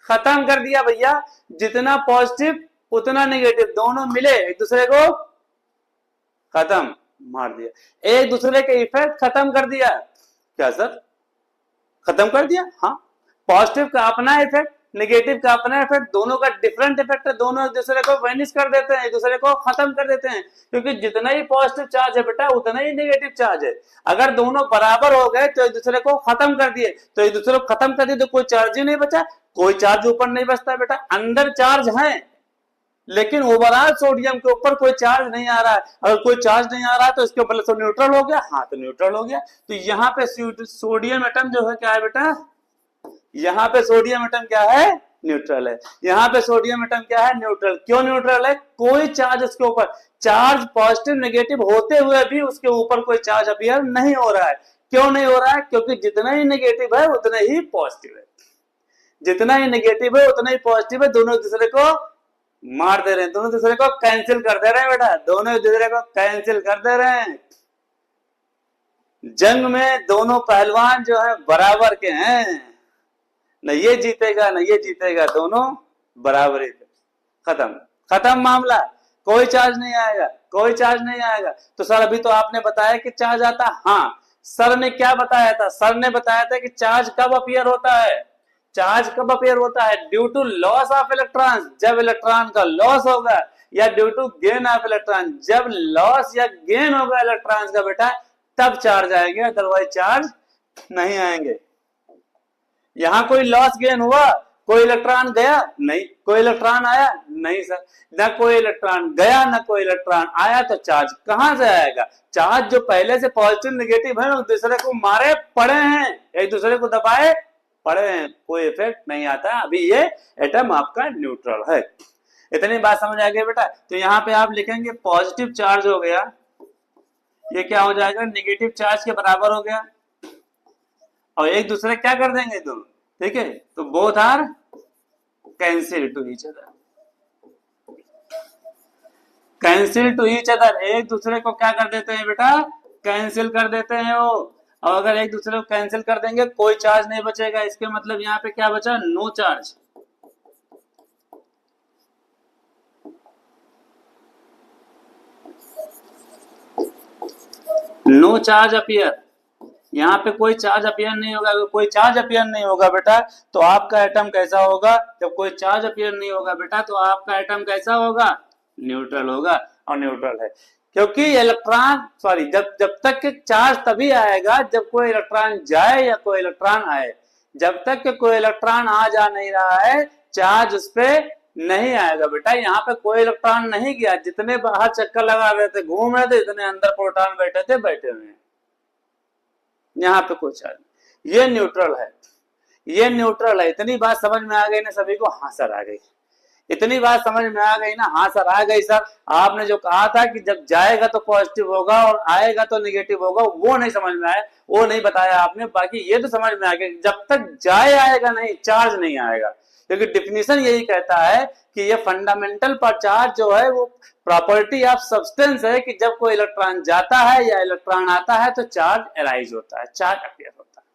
खत्म कर दिया भैया। जितना पॉजिटिव उतना नेगेटिव, दोनों मिले एक दूसरे को खत्म, मार दिया, एक दूसरे के इफेक्ट खत्म कर दिया। क्या सर, खत्म कर दिया? हाँ, पॉजिटिव का अपना इफेक्ट, नेगेटिव का अपना इफेक्ट, दोनों का डिफरेंट इफेक्ट है, दोनों एक दूसरे को वेनिश कर देते हैं, एक दूसरे को खत्म कर देते हैं, क्योंकि जितना ही पॉजिटिव चार्ज है बेटा उतना ही नेगेटिव चार्ज है। अगर दोनों बराबर हो गए तो एक दूसरे को खत्म कर दिए, तो एक दूसरे को खत्म कर दिए तो कोई चार्ज ही नहीं बचा, कोई चार्ज ऊपर नहीं बचता बेटा। अंदर चार्ज है लेकिन ओवरऑल सोडियम के ऊपर कोई चार्ज नहीं आ रहा है। अगर कोई चार्ज नहीं आ रहा है तो इसके ऊपर तो न्यूट्रल हो गया, हाँ तो न्यूट्रल हो गया। तो यहाँ पे सोडियम एटम जो है क्या है बेटा, यहाँ पे सोडियम एटम क्या है, न्यूट्रल है। यहाँ पे सोडियम एटम क्या है, न्यूट्रल। क्यों न्यूट्रल है, कोई चार्ज उसके ऊपर, चार्ज पॉजिटिव नेगेटिव होते हुए भी उसके ऊपर कोई चार्ज अपीयर नहीं हो रहा है। क्यों नहीं हो रहा है, क्योंकि जितना ही नेगेटिव है उतना ही पॉजिटिव है, जितना ही नेगेटिव है उतना ही पॉजिटिव है, दोनों एक दूसरे को मार दे रहे हैं, दोनों दूसरे को कैंसिल कर दे रहे हैं बेटा, दोनों एक दूसरे को कैंसिल कर दे रहे हैं। जंग में दोनों पहलवान जो है बराबर के हैं, न ये जीतेगा न ये जीतेगा, दोनों बराबर ही। खत्म, खत्म मामला, कोई चार्ज नहीं आएगा, कोई चार्ज नहीं आएगा। तो सर अभी तो आपने बताया कि चार्ज आता, हाँ सर ने क्या बताया था, सर ने बताया था कि चार्ज कब अपीयर होता है, चार्ज कब अपीयर होता है, due to loss of electron, जब इलेक्ट्रॉन का लॉस होगा, या due to gain of electron, जब लॉस या गेन होगा इलेक्ट्रॉन का बेटा तब चार्ज आएंगे, अदरवाइज चार्ज नहीं आएंगे। यहां कोई लॉस गेन हुआ, कोई इलेक्ट्रॉन गया नहीं, कोई इलेक्ट्रॉन आया नहीं सर, न कोई इलेक्ट्रॉन गया न कोई इलेक्ट्रॉन आया, तो चार्ज कहां से आएगा। चार्ज जो पहले से पॉजिटिव नेगेटिव है एक दूसरे को मारे पड़े हैं, एक दूसरे को दबाए पड़े हैं, कोई इफेक्ट नहीं आता। अभी ये एटम आपका न्यूट्रल है। इतनी बात समझ आ गई बेटा। तो यहाँ पे आप लिखेंगे पॉजिटिव चार्ज हो गया, ये क्या हो जाएगा, नेगेटिव चार्ज के बराबर हो गया, और एक दूसरे क्या कर देंगे दोनों, ठीक है, तो both are cancel to each other, cancel to each other, एक दूसरे को क्या कर देते हैं बेटा, कैंसिल कर देते हैं वो। और अगर एक दूसरे को कैंसिल कर देंगे कोई चार्ज नहीं बचेगा, इसके मतलब यहाँ पे क्या बचा, no charge. No charge appear, यहाँ पे कोई चार्ज अपीयर नहीं होगा। अगर कोई चार्ज अपीयर नहीं होगा बेटा तो आपका एटम कैसा होगा, जब कोई चार्ज अपीयर नहीं होगा बेटा तो आपका एटम कैसा होगा, न्यूट्रल होगा। और न्यूट्रल है क्योंकि इलेक्ट्रॉन जब तक के चार्ज तभी आएगा जब कोई इलेक्ट्रॉन जाए या कोई इलेक्ट्रॉन आए। जब तक के कोई इलेक्ट्रॉन आ जा नहीं रहा है चार्ज उस पर नहीं आएगा बेटा। यहाँ पे कोई इलेक्ट्रॉन नहीं गया, जितने बाहर चक्कर लगा रहे थे घूम रहे थे, इतने अंदर प्रोटॉन बैठे थे बैठे हुए हैं। यहाँ पे कोई चार्ज नहीं, ये न्यूट्रल है, ये न्यूट्रल है। इतनी बात समझ में आ गई ना सभी को? हाँ सर आ गई। इतनी बात समझ में आ गई ना? हाँ सर आ गई सर। आपने जो कहा था कि जब जाएगा तो पॉजिटिव होगा और आएगा तो नेगेटिव होगा, वो नहीं समझ में आया, वो नहीं बताया आपने। बाकी ये तो समझ में आ गया, जब तक जाए आएगा नहीं, चार्ज नहीं आएगा, क्योंकि डिफिनीशन यही कहता है कि ये फंडामेंटल पर चार्ज जो है वो प्रॉपर्टी ऑफ सब्सटेंस है कि जब कोई इलेक्ट्रॉन जाता है या इलेक्ट्रॉन आता है तो चार्ज एराइज होता है, चार्ज अपीयर होता है।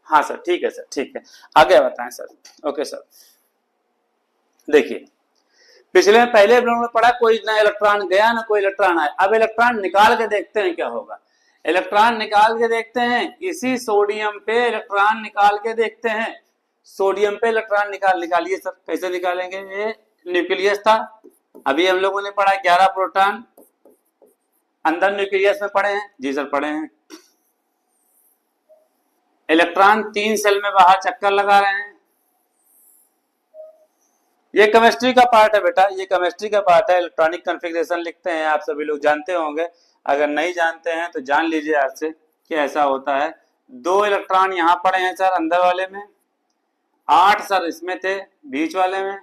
हाँ सर ठीक है सर, ठीक है, आगे बताएं सर। ओके सर, देखिए पिछले पहले हम लोगों ने पढ़ा कोई ना इलेक्ट्रॉन गया ना कोई इलेक्ट्रॉन आया। अब इलेक्ट्रॉन निकाल के देखते हैं क्या होगा। इलेक्ट्रॉन निकाल के देखते हैं, इसी सोडियम पे इलेक्ट्रॉन निकाल के देखते हैं। सोडियम पे इलेक्ट्रॉन निकालिए सर। कैसे निकालेंगे? ये न्यूक्लियस था, अभी हम लोगों ने पढ़ा 11 प्रोटॉन अंदर न्यूक्लियस में पड़े हैं। जी सर पड़े हैं। इलेक्ट्रॉन 3 सेल में बाहर चक्कर लगा रहे हैं। ये केमिस्ट्री का पार्ट है बेटा, ये केमिस्ट्री का पार्ट है। इलेक्ट्रॉनिक कॉन्फ़िगरेशन लिखते हैं, आप सभी लोग जानते होंगे। अगर नहीं जानते हैं तो जान लीजिए आज से कि ऐसा होता है। 2 इलेक्ट्रॉन यहाँ पड़े हैं सर अंदर वाले में, 8 सर इसमें थे बीच वाले में।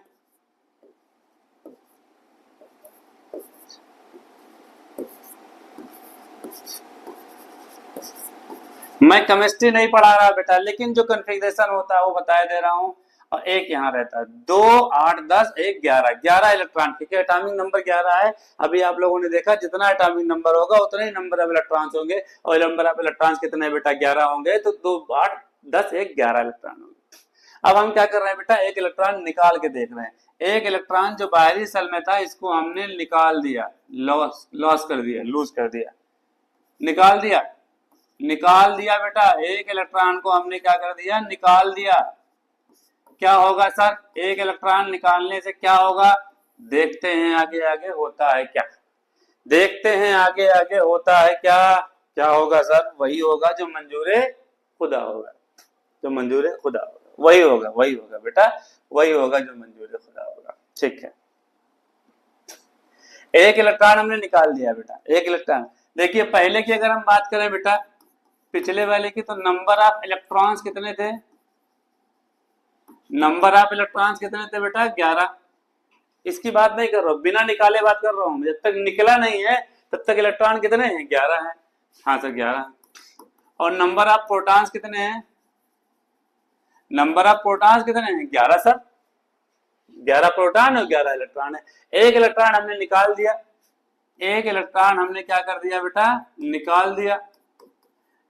मैं केमिस्ट्री नहीं पढ़ा रहा बेटा, लेकिन जो कॉन्फ़िगरेशन होता है वो बताया दे रहा हूँ। और एक यहाँ रहता है 2, 8, 10, 1, 11, 11 इलेक्ट्रॉन, क्योंकि एटॉमिक नंबर 11 है। अभी आप लोगों ने देखा जितना एटॉमिक नंबर होगा उतने ही नंबर ऑफ इलेक्ट्रॉन्स होंगे, और नंबर ऑफ इलेक्ट्रॉन्स कितने बेटा? 11 होंगे। तो 2, 8, 10, 1, 11 इलेक्ट्रॉन होंगे। अब हम क्या कर रहे हैं बेटा? एक इलेक्ट्रॉन निकाल के देख रहे हैं। एक इलेक्ट्रॉन जो बाहरी सेल में था इसको हमने निकाल दिया, लॉस कर दिया, लूज कर दिया, निकाल दिया बेटा। एक इलेक्ट्रॉन को हमने क्या कर दिया? निकाल दिया। क्या होगा सर? एक इलेक्ट्रॉन निकालने से क्या होगा? देखते हैं आगे आगे होता है क्या, देखते हैं आगे आगे होता है क्या। क्या होगा सर? वही होगा जो मंजूरे खुदा होगा, जो मंजूरे खुदा होगा वही होगा बेटा, वही होगा जो मंजूरे खुदा होगा। ठीक है, एक इलेक्ट्रॉन हमने निकाल दिया बेटा, एक इलेक्ट्रॉन। देखिए पहले की अगर हम बात करें बेटा पिछले वाले की, तो नंबर ऑफ इलेक्ट्रॉन्स कितने थे? नंबर ऑफ इलेक्ट्रॉन्स कितने थे बेटा? 11। इसकी बात नहीं कर रहा हूं, बिना निकाले बात कर रहा हूं। जब तक निकला नहीं है तब तक इलेक्ट्रॉन कितने हैं? 11 है। हाँ सर 11। और नंबर ऑफ प्रोटॉन्स कितने हैं? नंबर ऑफ प्रोटॉन्स कितने हैं? 11 सर। 11 प्रोटॉन और 11 इलेक्ट्रॉन है। एक इलेक्ट्रॉन हमने निकाल दिया, एक इलेक्ट्रॉन हमने क्या कर दिया बेटा? निकाल दिया।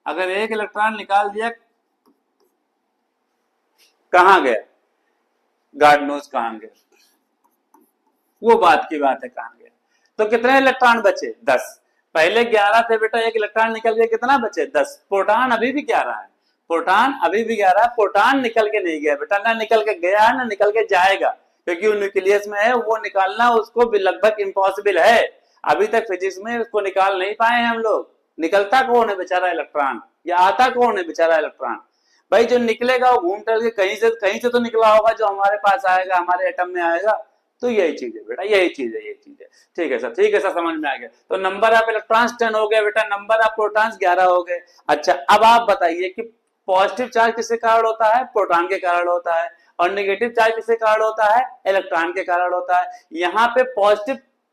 अगर एक इलेक्ट्रॉन निकाल दिया, कहां गया? गॉड नोज कहां गया, वो बात की बात है कहां गया। तो कितने इलेक्ट्रॉन बचे? 10। पहले 11 थे बेटा, एक इलेक्ट्रॉन निकल गया, कितना बचे? 10। प्रोटॉन अभी भी 11 है, प्रोटॉन अभी भी 11 है। प्रोटॉन निकल के नहीं गया बेटा, ना निकल के गया ना निकल के जाएगा, क्योंकि वो न्यूक्लियस में है। वो निकालना उसको भी लगभग इम्पॉसिबल है। अभी तक फिजिक्स में उसको निकाल नहीं पाए हैं हम लोग। निकलता कौन है बेचारा इलेक्ट्रॉन, या आता कौन है बेचारा इलेक्ट्रॉन? भाई जो निकलेगा वो घूम टहल के कहीं से तो निकला होगा, जो हमारे पास आएगा, हमारे एटम में आएगा। तो यही चीज है बेटा, यही चीज है। ठीक है सर, ठीक है सर, समझ में आ गया। तो नंबर ऑफ इलेक्ट्रॉन्स 10 हो गया बेटा, नंबर ऑफ प्रोटॉन्स 11 हो गए। अच्छा अब आप बताइए कि पॉजिटिव चार्ज किसके कारण होता है? प्रोटॉन के कारण होता है। और नेगेटिव चार्ज किसके कारण होता है? इलेक्ट्रॉन के कारण होता है। यहाँ पे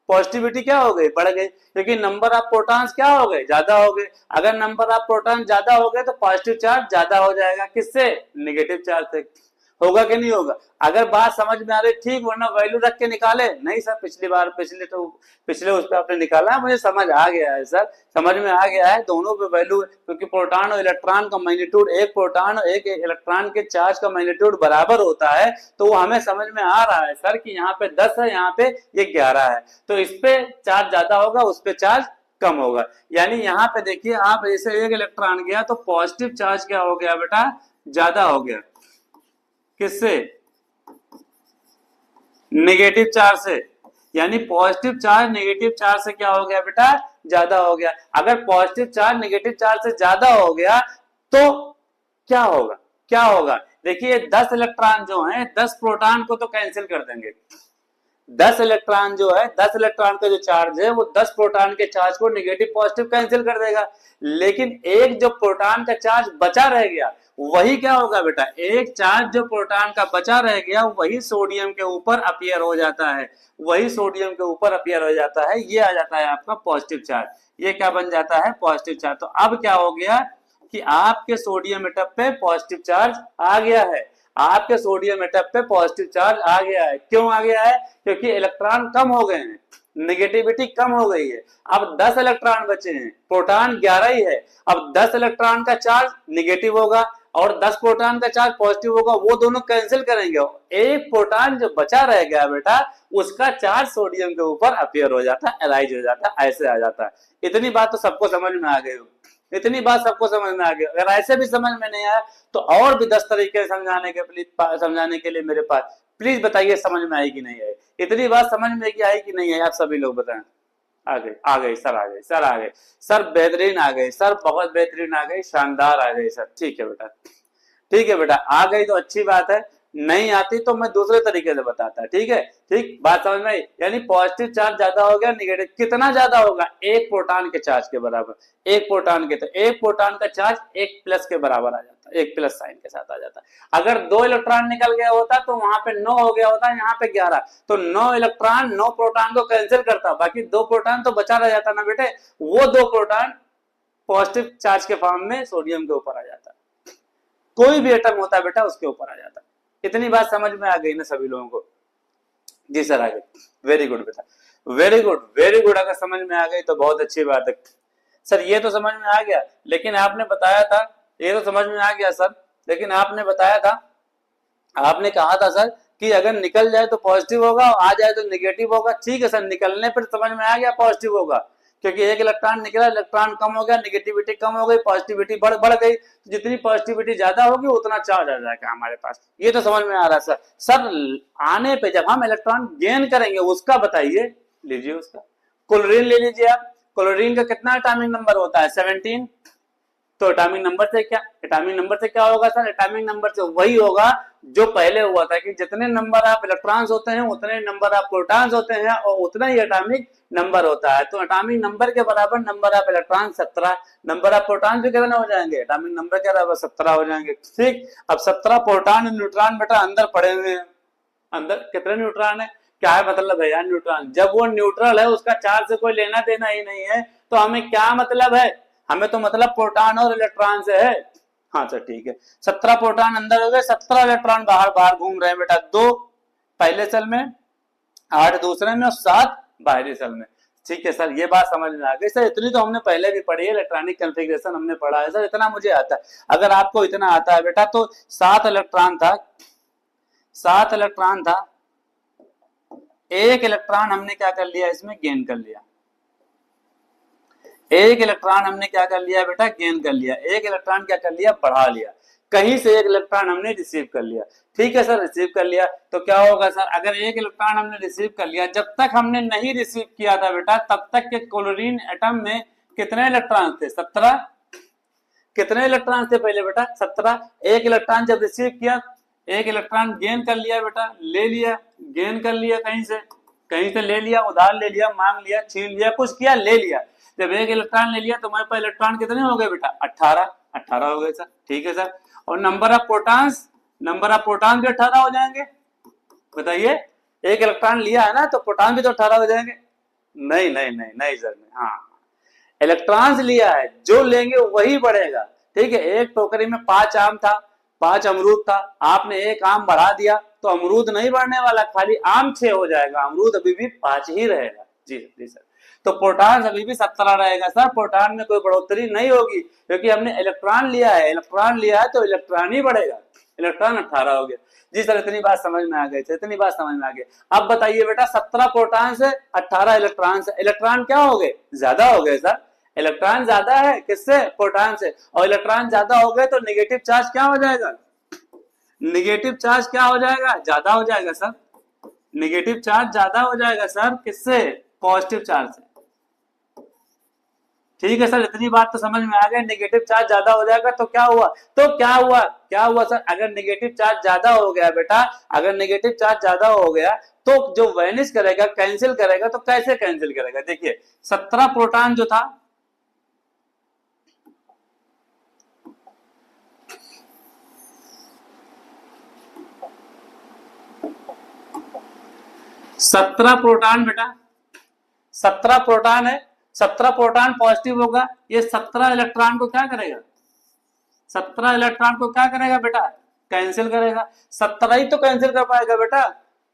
पॉजिटिविटी क्या हो गई? बढ़ गई, क्योंकि नंबर ऑफ प्रोटॉन्स क्या हो गए? ज्यादा हो गए। अगर नंबर ऑफ प्रोटॉन ज्यादा हो गए तो पॉजिटिव चार्ज ज्यादा हो जाएगा। किससे? नेगेटिव चार्ज से। होगा कि नहीं होगा? अगर बात समझ में आ रही ठीक, वरना वैल्यू रख के निकाले। नहीं सर पिछले उस पर आपने निकाला, मुझे समझ आ गया है सर, समझ में आ गया है। दोनों पे वैल्यू, क्योंकि प्रोटॉन और इलेक्ट्रॉन का मैग्नीट्यूड, एक प्रोटॉन और एक इलेक्ट्रॉन के चार्ज का मैग्नीट्यूड बराबर होता है। तो वो हमें समझ में आ रहा है सर कि यहाँ पे 10 है, यहाँ पे ये 11 है, तो इस पे चार्ज ज्यादा होगा, उस पे चार्ज कम होगा। यानी यहाँ पे देखिए आप, जैसे एक इलेक्ट्रॉन गया तो पॉजिटिव चार्ज क्या हो गया बेटा? ज्यादा हो गया। किससे? नेगेटिव चार्ज से। यानी पॉजिटिव चार्ज नेगेटिव चार्ज से क्या हो गया बेटा? ज्यादा हो गया। अगर पॉजिटिव चार्ज नेगेटिव चार्ज से ज्यादा हो गया तो क्या होगा? क्या होगा? देखिए 10 इलेक्ट्रॉन जो हैं, 10 प्रोटॉन को तो कैंसिल कर देंगे। 10 इलेक्ट्रॉन जो है, 10 इलेक्ट्रॉन का जो चार्ज है वो 10 प्रोटॉन के चार्ज को नेगेटिव पॉजिटिव कैंसिल कर देगा। लेकिन एक जो प्रोटॉन का चार्ज बचा रह गया वही क्या होगा बेटा, एक चार्ज जो प्रोटॉन का बचा रह गया वही सोडियम के ऊपर अपीयर हो जाता है, वही सोडियम के ऊपर अपीयर हो जाता है, ये आ जाता है आपका पॉजिटिव चार्ज, ये क्या बन जाता है, पॉजिटिव चार्ज। तो अब क्या हो गया कि आपके सोडियम एटम पे पॉजिटिव चार्ज आ गया है, आपके सोडियम एटम पे पॉजिटिव चार्ज आ गया है। क्यों आ गया है, क्योंकि इलेक्ट्रॉन कम हो गए हैं, नेगेटिविटी कम हो गई है। अब 10 इलेक्ट्रॉन बचे हैं, प्रोटॉन 11 ही है। अब 10 इलेक्ट्रॉन का चार्ज नेगेटिव होगा और 10 प्रोटॉन का चार्ज पॉजिटिव होगा, वो दोनों कैंसिल करेंगे, एक प्रोटॉन जो बचा रह गया बेटा उसका चार्ज सोडियम के ऊपर अपीयर हो जाता है, एलाइज हो जाता है, ऐसे आ जाता है। इतनी बात तो सबको समझ में आ गई हो, इतनी बात सबको समझ में आ गई। अगर ऐसे भी समझ में नहीं आया तो और भी 10 तरीके समझाने के लिए मेरे पास, प्लीज बताइए समझ में आई कि नहीं आई, इतनी बात समझ में की आई कि नहीं आई, आप सभी लोग बताएं। आ गए, आ गए सर, आ गए सर, आ गए सर, बेहतरीन आ गए सर, बहुत बेहतरीन आ गई, शानदार आ गई सर। ठीक है बेटा, ठीक है बेटा, आ गई तो अच्छी बात है, नहीं आती तो मैं दूसरे तरीके से बताता। ठीक है, ठीक, बात समझ में आई। यानी पॉजिटिव चार्ज ज्यादा हो गया, निगेटिव कितना ज्यादा होगा, एक प्रोटॉन के चार्ज के बराबर, एक प्रोटॉन के, तो एक प्रोटॉन का चार्ज एक प्लस के बराबर आ जाता है, एक प्लस साइन के साथ आ जाता है। अगर 2 इलेक्ट्रॉन निकल गया होता तो वहां पे 9 हो गया होता, यहाँ पे 11, तो 9 इलेक्ट्रॉन 9 प्रोटॉन को कैंसिल करता, बाकी 2 प्रोटॉन तो बचा रह जाता ना बेटे, वो 2 प्रोटॉन पॉजिटिव चार्ज के फॉर्म में सोडियम के ऊपर आ जाता, कोई भी एटम होता है बेटा उसके ऊपर आ जाता। इतनी बात समझ में आ गई ना सभी लोगों को? जी सर आ गई, वेरी गुड बेटा, वेरी गुड, वेरी गुड। अगर समझ में आ गई तो बहुत अच्छी बात है सर, ये तो समझ में आ गया, लेकिन आपने बताया था, ये तो समझ में आ गया सर, लेकिन आपने बताया था, आपने कहा था सर कि अगर निकल जाए तो पॉजिटिव होगा और आ जाए तो नेगेटिव होगा। ठीक है सर, निकलने पर समझ में आ गया पॉजिटिव होगा, क्योंकि एक इलेक्ट्रॉन निकला, इलेक्ट्रॉन कम हो गया, नेगेटिविटी कम हो गई, पॉजिटिविटी बढ़ गई, तो जितनी पॉजिटिविटी ज्यादा होगी उतना चार्ज आ जाएगा हमारे पास। ये तो समझ में आ रहा है सर। सर आने पे जब हम इलेक्ट्रॉन गेन करेंगे उसका बताइए, लीजिए उसका। क्लोरीन ले लीजिए आप, क्लोरीन का कितना एटॉमिक नंबर होता है, 17। तो एटॉमिक नंबर से क्या, एटॉमिक नंबर से क्या होगा सर, एटॉमिक नंबर से वही होगा जो पहले हुआ था कि जितने नंबर ऑफ इलेक्ट्रॉन्स होते हैं उतने नंबर ऑफ प्रोटॉन्स होते हैं और उतना ही एटॉमिक नंबर होता है। तो एटॉमिक नंबर के बराबर number of electron 17, number of proton भी कितने हो जाएंगे, एटॉमिक नंबर के बराबर 17 हो जाएंगे। ठीक, अब 17 प्रोटॉन न्यूट्रॉन बेटा अंदर पड़े हुए हैं, अंदर कितने न्यूट्रॉन है, क्या है मतलब है यार न्यूट्रॉन, जब वो न्यूट्रल है उसका चार्ज से कोई लेना देना ही नहीं है, तो हमें क्या मतलब है, हमें तो मतलब प्रोटॉन और इलेक्ट्रॉन से है। हाँ सर ठीक है, 17 प्रोटॉन अंदर हो गए, 17 इलेक्ट्रॉन बाहर बाहर घूम रहे हैं बेटा, 2 पहले सेल में, 8 दूसरे में और 7 बाहरी सेल में। ठीक है सर, ये बात समझ में आ गई सर, इतनी तो हमने पहले भी पढ़ी है, इलेक्ट्रॉनिक कॉन्फ़िगरेशन हमने पढ़ा है सर, इतना मुझे आता है। अगर आपको इतना आता है बेटा तो 7 इलेक्ट्रॉन था, 7 इलेक्ट्रॉन था, एक इलेक्ट्रॉन हमने क्या कर लिया, इसमें गेन कर लिया, एक इलेक्ट्रॉन हमने क्या कर लिया बेटा, गेन कर लिया, एक इलेक्ट्रॉन क्या कर लिया, बढ़ा लिया, कहीं से एक इलेक्ट्रॉन हमने रिसीव कर लिया। ठीक है सर, रिसीव कर लिया तो क्या होगा सर, अगर एक इलेक्ट्रॉन हमने रिसीव कर लिया, जब तक हमने नहीं रिसीव किया था बेटा तब तक के क्लोरीन एटम में कितने इलेक्ट्रॉन थे, 17। कितने इलेक्ट्रॉन थे पहले बेटा, 17। एक इलेक्ट्रॉन जब रिसीव किया, एक इलेक्ट्रॉन गेन कर लिया बेटा, ले लिया, गेन कर लिया, कहीं से ले लिया, उधार ले लिया, मांग लिया, छीन लिया, कुछ किया, ले लिया। जब एक इलेक्ट्रॉन ले लिया तो हमारे पास इलेक्ट्रॉन कितने हो गए बेटा, 18 हो गए सर। ठीक है सर, और number of protons, number of proton भी 18 हो जाएंगे, बताइए, एक इलेक्ट्रॉन लिया है ना तो प्रोटॉन भी तो 18 हो जाएंगे। नहीं नहीं नहीं नहीं सर, हाँ इलेक्ट्रॉन्स लिया है, जो लेंगे वही बढ़ेगा। ठीक है, एक टोकरी में 5 आम था, 5 अमरूद था, आपने एक आम बढ़ा दिया तो अमरूद नहीं बढ़ने वाला, खाली आम 6 हो जाएगा, अमरूद अभी भी 5 ही रहेगा। जी जी सर, तो प्रोटॉन अभी भी 17 रहेगा सर, प्रोटॉन में कोई बढ़ोतरी नहीं होगी, क्योंकि हमने इलेक्ट्रॉन लिया है, इलेक्ट्रॉन लिया है तो इलेक्ट्रॉन ही बढ़ेगा, इलेक्ट्रॉन 18 हो गया। जी सर, इतनी बात समझ में आ गई, इतनी बात समझ में आ गई। अब बताइए बेटा, 17 प्रोटॉन से 18 इलेक्ट्रॉन से, इलेक्ट्रॉन क्या हो गए, ज्यादा हो गए सर, इलेक्ट्रॉन ज्यादा है किससे, प्रोटॉन से, और इलेक्ट्रॉन ज्यादा हो गए तो नेगेटिव चार्ज क्या हो जाएगा, नेगेटिव चार्ज क्या हो जाएगा, ज्यादा हो जाएगा सर, नेगेटिव चार्ज ज्यादा हो जाएगा सर, किससे, पॉजिटिव चार्ज से। ठीक है सर, इतनी बात तो समझ में आ गई। नेगेटिव चार्ज ज्यादा हो जाएगा तो क्या हुआ, तो क्या हुआ सर, अगर नेगेटिव चार्ज ज्यादा हो गया बेटा, अगर नेगेटिव चार्ज ज्यादा हो गया तो जो वैनिश करेगा, कैंसिल करेगा, तो कैसे कैंसिल करेगा, देखिए 17 प्रोटॉन जो था, 17 प्रोटॉन बेटा, 17 प्रोटॉन है, 17 प्रोटॉन पॉजिटिव होगा, ये 17 इलेक्ट्रॉन को क्या करेगा, 17 इलेक्ट्रॉन को क्या करेगा बेटा, कैंसिल करेगा। 17 ही तो कैंसिल कर पाएगा बेटा,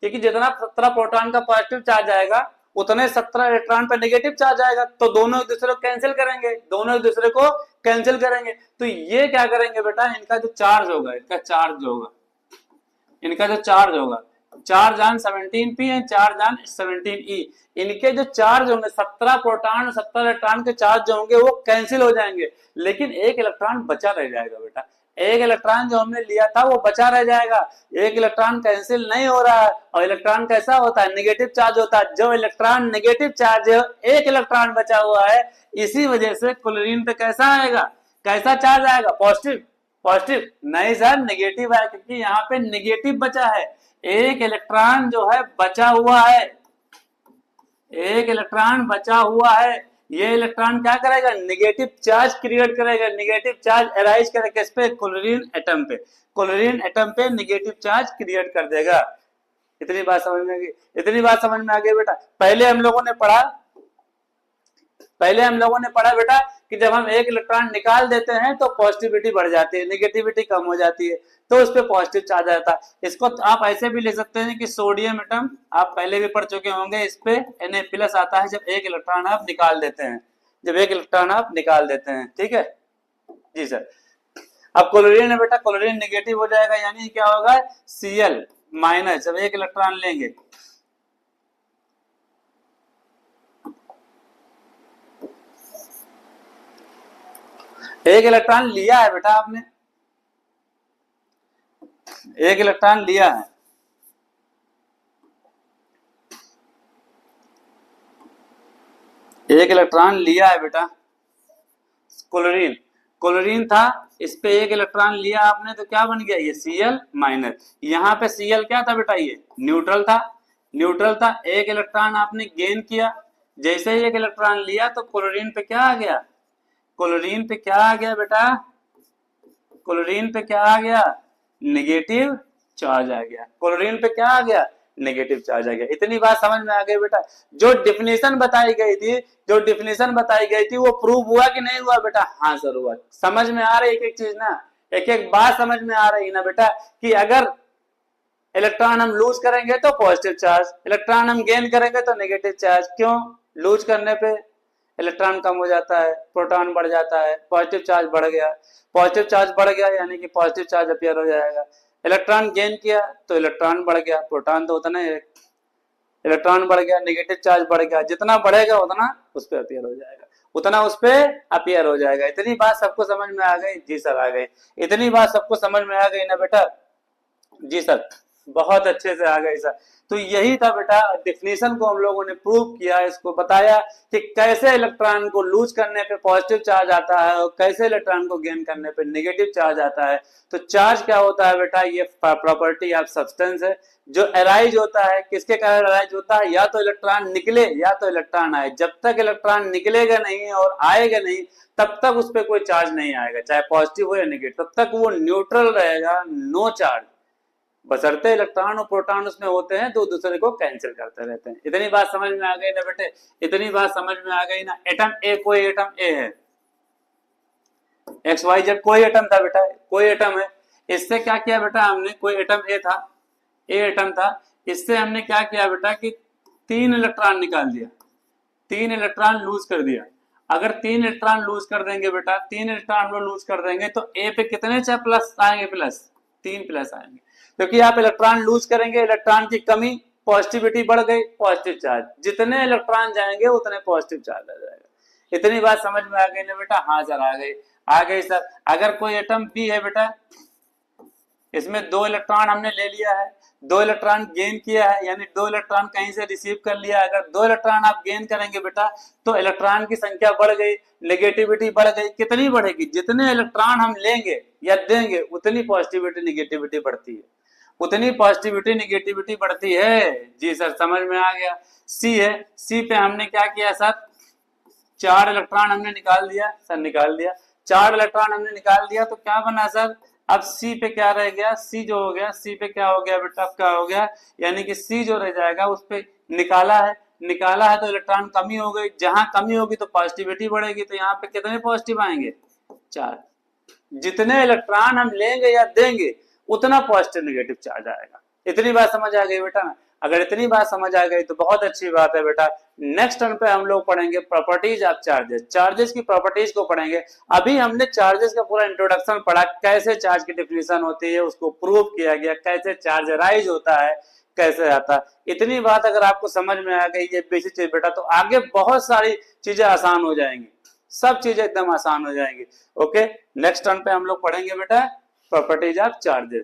क्योंकि जितना 17 प्रोटॉन का पॉजिटिव चार्ज आएगा उतने 17 इलेक्ट्रॉन पर नेगेटिव चार्ज आएगा, तो दोनों एक दूसरे को कैंसिल करेंगे, दोनों एक दूसरे को कैंसिल करेंगे। तो ये क्या करेंगे बेटा, इनका जो चार्ज होगा, इनका चार्ज होगा, इनका जो चार्ज होगा, charge on 17p and charge on 17e, इनके जो चार्ज होंगे 17 प्रोटॉन 17 इलेक्ट्रॉन के चार्ज जो होंगे वो कैंसिल हो जाएंगे, लेकिन एक इलेक्ट्रॉन बचा रह जाएगा बेटा, एक इलेक्ट्रॉन जो हमने लिया था वो बचा रह जाएगा, एक इलेक्ट्रॉन कैंसिल नहीं हो रहा है। और इलेक्ट्रॉन कैसा होता है, नेगेटिव चार्ज होता है, जो इलेक्ट्रॉन नेगेटिव चार्ज है, एक इलेक्ट्रॉन बचा हुआ है, इसी वजह से क्लोरीन पे कैसा आएगा, कैसा चार्ज आएगा, पॉजिटिव, पॉजिटिव नहीं सर, नेगेटिव है, क्योंकि यहाँ पे नेगेटिव बचा है, एक इलेक्ट्रॉन जो है बचा हुआ है, एक इलेक्ट्रॉन बचा हुआ है, ये इलेक्ट्रॉन क्या करेगा, नेगेटिव चार्ज क्रिएट करेगा, नेगेटिव चार्ज अराइज करेगा किस पे, क्लोरीन एटम पे, क्लोरीन एटम पे नेगेटिव चार्ज क्रिएट कर देगा। इतनी बात समझ में आ गई, इतनी बात समझ में आ गई बेटा। पहले हम लोगों ने पढ़ा बेटा कि जब हम एक इलेक्ट्रॉन निकाल देते हैं तो पॉजिटिविटी बढ़ जाती है, नेगेटिविटी कम हो जाती है, तो उस पर पॉजिटिव चार्ज आता है। इसको आप ऐसे भी ले सकते हैं कि सोडियम एटम, आप पहले भी पढ़ चुके होंगे, इस पे Na+ आता है जब एक इलेक्ट्रॉन आप निकाल देते हैं, जब एक इलेक्ट्रॉन आप निकाल देते हैं, ठीक है जी सर। अब क्लोरीन है बेटा, क्लोरीन नेगेटिव हो जाएगा, यानी क्या होगा, Cl-, जब एक इलेक्ट्रॉन लेंगे, एक इलेक्ट्रॉन लिया है बेटा आपने, एक इलेक्ट्रॉन लिया है, एक इलेक्ट्रॉन लिया है बेटा, क्लोरीन, क्लोरीन था, इस पे एक इलेक्ट्रॉन लिया आपने तो क्या बन गया, ये Cl-। यहाँ पे Cl क्या था बेटा, ये न्यूट्रल था, न्यूट्रल था, एक इलेक्ट्रॉन आपने गेन किया, जैसे ही एक इलेक्ट्रॉन लिया तो क्लोरीन पे क्या आ गया, क्लोरीन पे क्या आ गया बेटा, क्लोरीन पे क्या आ गया, नेगेटिव चार्ज आ गया, क्लोरीन पे क्या आ गया, नेगेटिव चार्ज आ गया। इतनी बात समझ में आ गई बेटा। जो डिफिनेशन बताई गई थी, जो डिफिनेशन बताई गई थी वो प्रूव हुआ कि नहीं हुआ बेटा, हाँ सर हुआ। समझ में आ रही एक एक चीज ना, एक एक बात समझ में आ रही ना बेटा, कि अगर इलेक्ट्रॉन हम लूज करेंगे तो पॉजिटिव चार्ज, इलेक्ट्रॉन हम गेन करेंगे तो नेगेटिव चार्ज। क्यों, लूज करने पे इलेक्ट्रॉन कम हो जाता है, प्रोटॉन बढ़ जाता है, पॉजिटिव चार्ज बढ़ गया, पॉजिटिव चार्ज बढ़ गया यानी कि पॉजिटिव चार्ज अपीयर हो जाएगा। इलेक्ट्रॉन गेन किया तो इलेक्ट्रॉन बढ़ गया, प्रोटॉन तो उतना ही, इलेक्ट्रॉन बढ़ गया, नेगेटिव चार्ज बढ़ गया, जितना बढ़ेगा उतना उस पर अपीयर हो जाएगा, उतना उस पर अपीयर हो जाएगा। इतनी बात सबको समझ में आ गई, जी सर आ गई, इतनी बात सबको समझ में आ गई ना बेटा, जी सर बहुत अच्छे से आ गई सर। तो यही था बेटा, डिफिनेशन को हम लोगों ने प्रूव किया, इसको बताया कि कैसे इलेक्ट्रॉन को लूज करने पे पॉजिटिव चार्ज आता है और कैसे इलेक्ट्रॉन को गेन करने पे नेगेटिव चार्ज आता है। तो चार्ज क्या होता है बेटा, ये प्रॉपर्टी ऑफ सब्सटेंस है जो अराइज होता है, किसके कारण अराइज होता है, या तो इलेक्ट्रॉन निकले या तो इलेक्ट्रॉन आए। जब तक इलेक्ट्रॉन निकलेगा नहीं और आएगा नहीं तब तक उस पर कोई चार्ज नहीं आएगा, चाहे पॉजिटिव हो या नेगेटिव, तब तक वो न्यूट्रल रहेगा, नो चार्ज, बशर्ते इलेक्ट्रॉन और प्रोटॉन उसमें होते हैं तो दूसरे को कैंसिल करते रहते हैं। इतनी बात समझ में आ गई ना बेटे, इतनी बात समझ में आ गई ना। एटम ए, कोई एटम ए है, XYZ कोई एटम था बेटा, कोई एटम है, इससे क्या किया बेटा हमने, कोई एटम ए था, ए एटम था, इससे हमने क्या किया बेटा कि 3 इलेक्ट्रॉन निकाल दिया, 3 इलेक्ट्रॉन लूज कर दिया। अगर 3 इलेक्ट्रॉन लूज कर देंगे बेटा, 3 इलेक्ट्रॉन हम लूज कर देंगे तो ए पे कितने चाहे प्लस आएंगे, प्लस 3 प्लस आएंगे, क्योंकि आप इलेक्ट्रॉन लूज करेंगे, इलेक्ट्रॉन की कमी, पॉजिटिविटी बढ़ गई, पॉजिटिव चार्ज, जितने इलेक्ट्रॉन जाएंगे उतने पॉजिटिव चार्ज आ जाएगा। इतनी बात समझ में आ गई ना बेटा, हाँ सर आ गई, आ गई सर। अगर कोई एटम बी है बेटा, इसमें 2 इलेक्ट्रॉन हमने ले लिया है, 2 इलेक्ट्रॉन गेन किया है, यानी 2 इलेक्ट्रॉन कहीं से रिसीव कर लिया। अगर 2 इलेक्ट्रॉन आप गेन करेंगे बेटा तो इलेक्ट्रॉन की संख्या बढ़ गई, नेगेटिविटी बढ़ गई। कितनी बढ़ेगी? जितने इलेक्ट्रॉन हम लेंगे या देंगे उतनी पॉजिटिविटी निगेटिविटी बढ़ती है, उतनी पॉजिटिविटी निगेटिविटी बढ़ती है। जी सर, समझ में आ गया। सी है, सी पे हमने क्या किया सर, 4 इलेक्ट्रॉन हमने निकाल दिया सर, निकाल दिया। 4 इलेक्ट्रॉन हमने निकाल दिया तो क्या बना सर, अब सी पे क्या रह गया, सी जो हो गया, सी पे क्या हो गया बेटा, क्या हो गया, यानी कि सी जो रह जाएगा उस पे निकाला है, निकाला है तो इलेक्ट्रॉन कमी हो गई। जहां कमी होगी तो पॉजिटिविटी बढ़ेगी, तो यहाँ पे कितने पॉजिटिव आएंगे, 4। जितने इलेक्ट्रॉन हम लेंगे या देंगे उतना पॉजिटिव नेगेटिव चार्ज आएगा। इतनी बात समझ आ गई बेटा ना? अगर इतनी बात समझ आ गई तो बहुत अच्छी बात है बेटा। नेक्स्ट टर्न पे हम लोग पढ़ेंगे प्रॉपर्टीज ऑफ चार्जेस, चार्जेस की प्रॉपर्टीज को पढ़ेंगे। अभी हमने चार्जेस का पूरा इंट्रोडक्शन पढ़ा, कैसे चार्ज की डिफिनेशन होती है, उसको प्रूव किया गया, कैसे चार्ज राइज होता है, कैसे आता है। इतनी बात अगर आपको समझ में आ गई, ये बेसिक चीज बेटा, तो आगे बहुत सारी चीजें आसान हो जाएंगी, सब चीजें एकदम आसान हो जाएंगी। ओके, नेक्स्ट टर्न पे हम लोग पढ़ेंगे बेटा प्रॉपर्टीज ऑफ चार्जेस।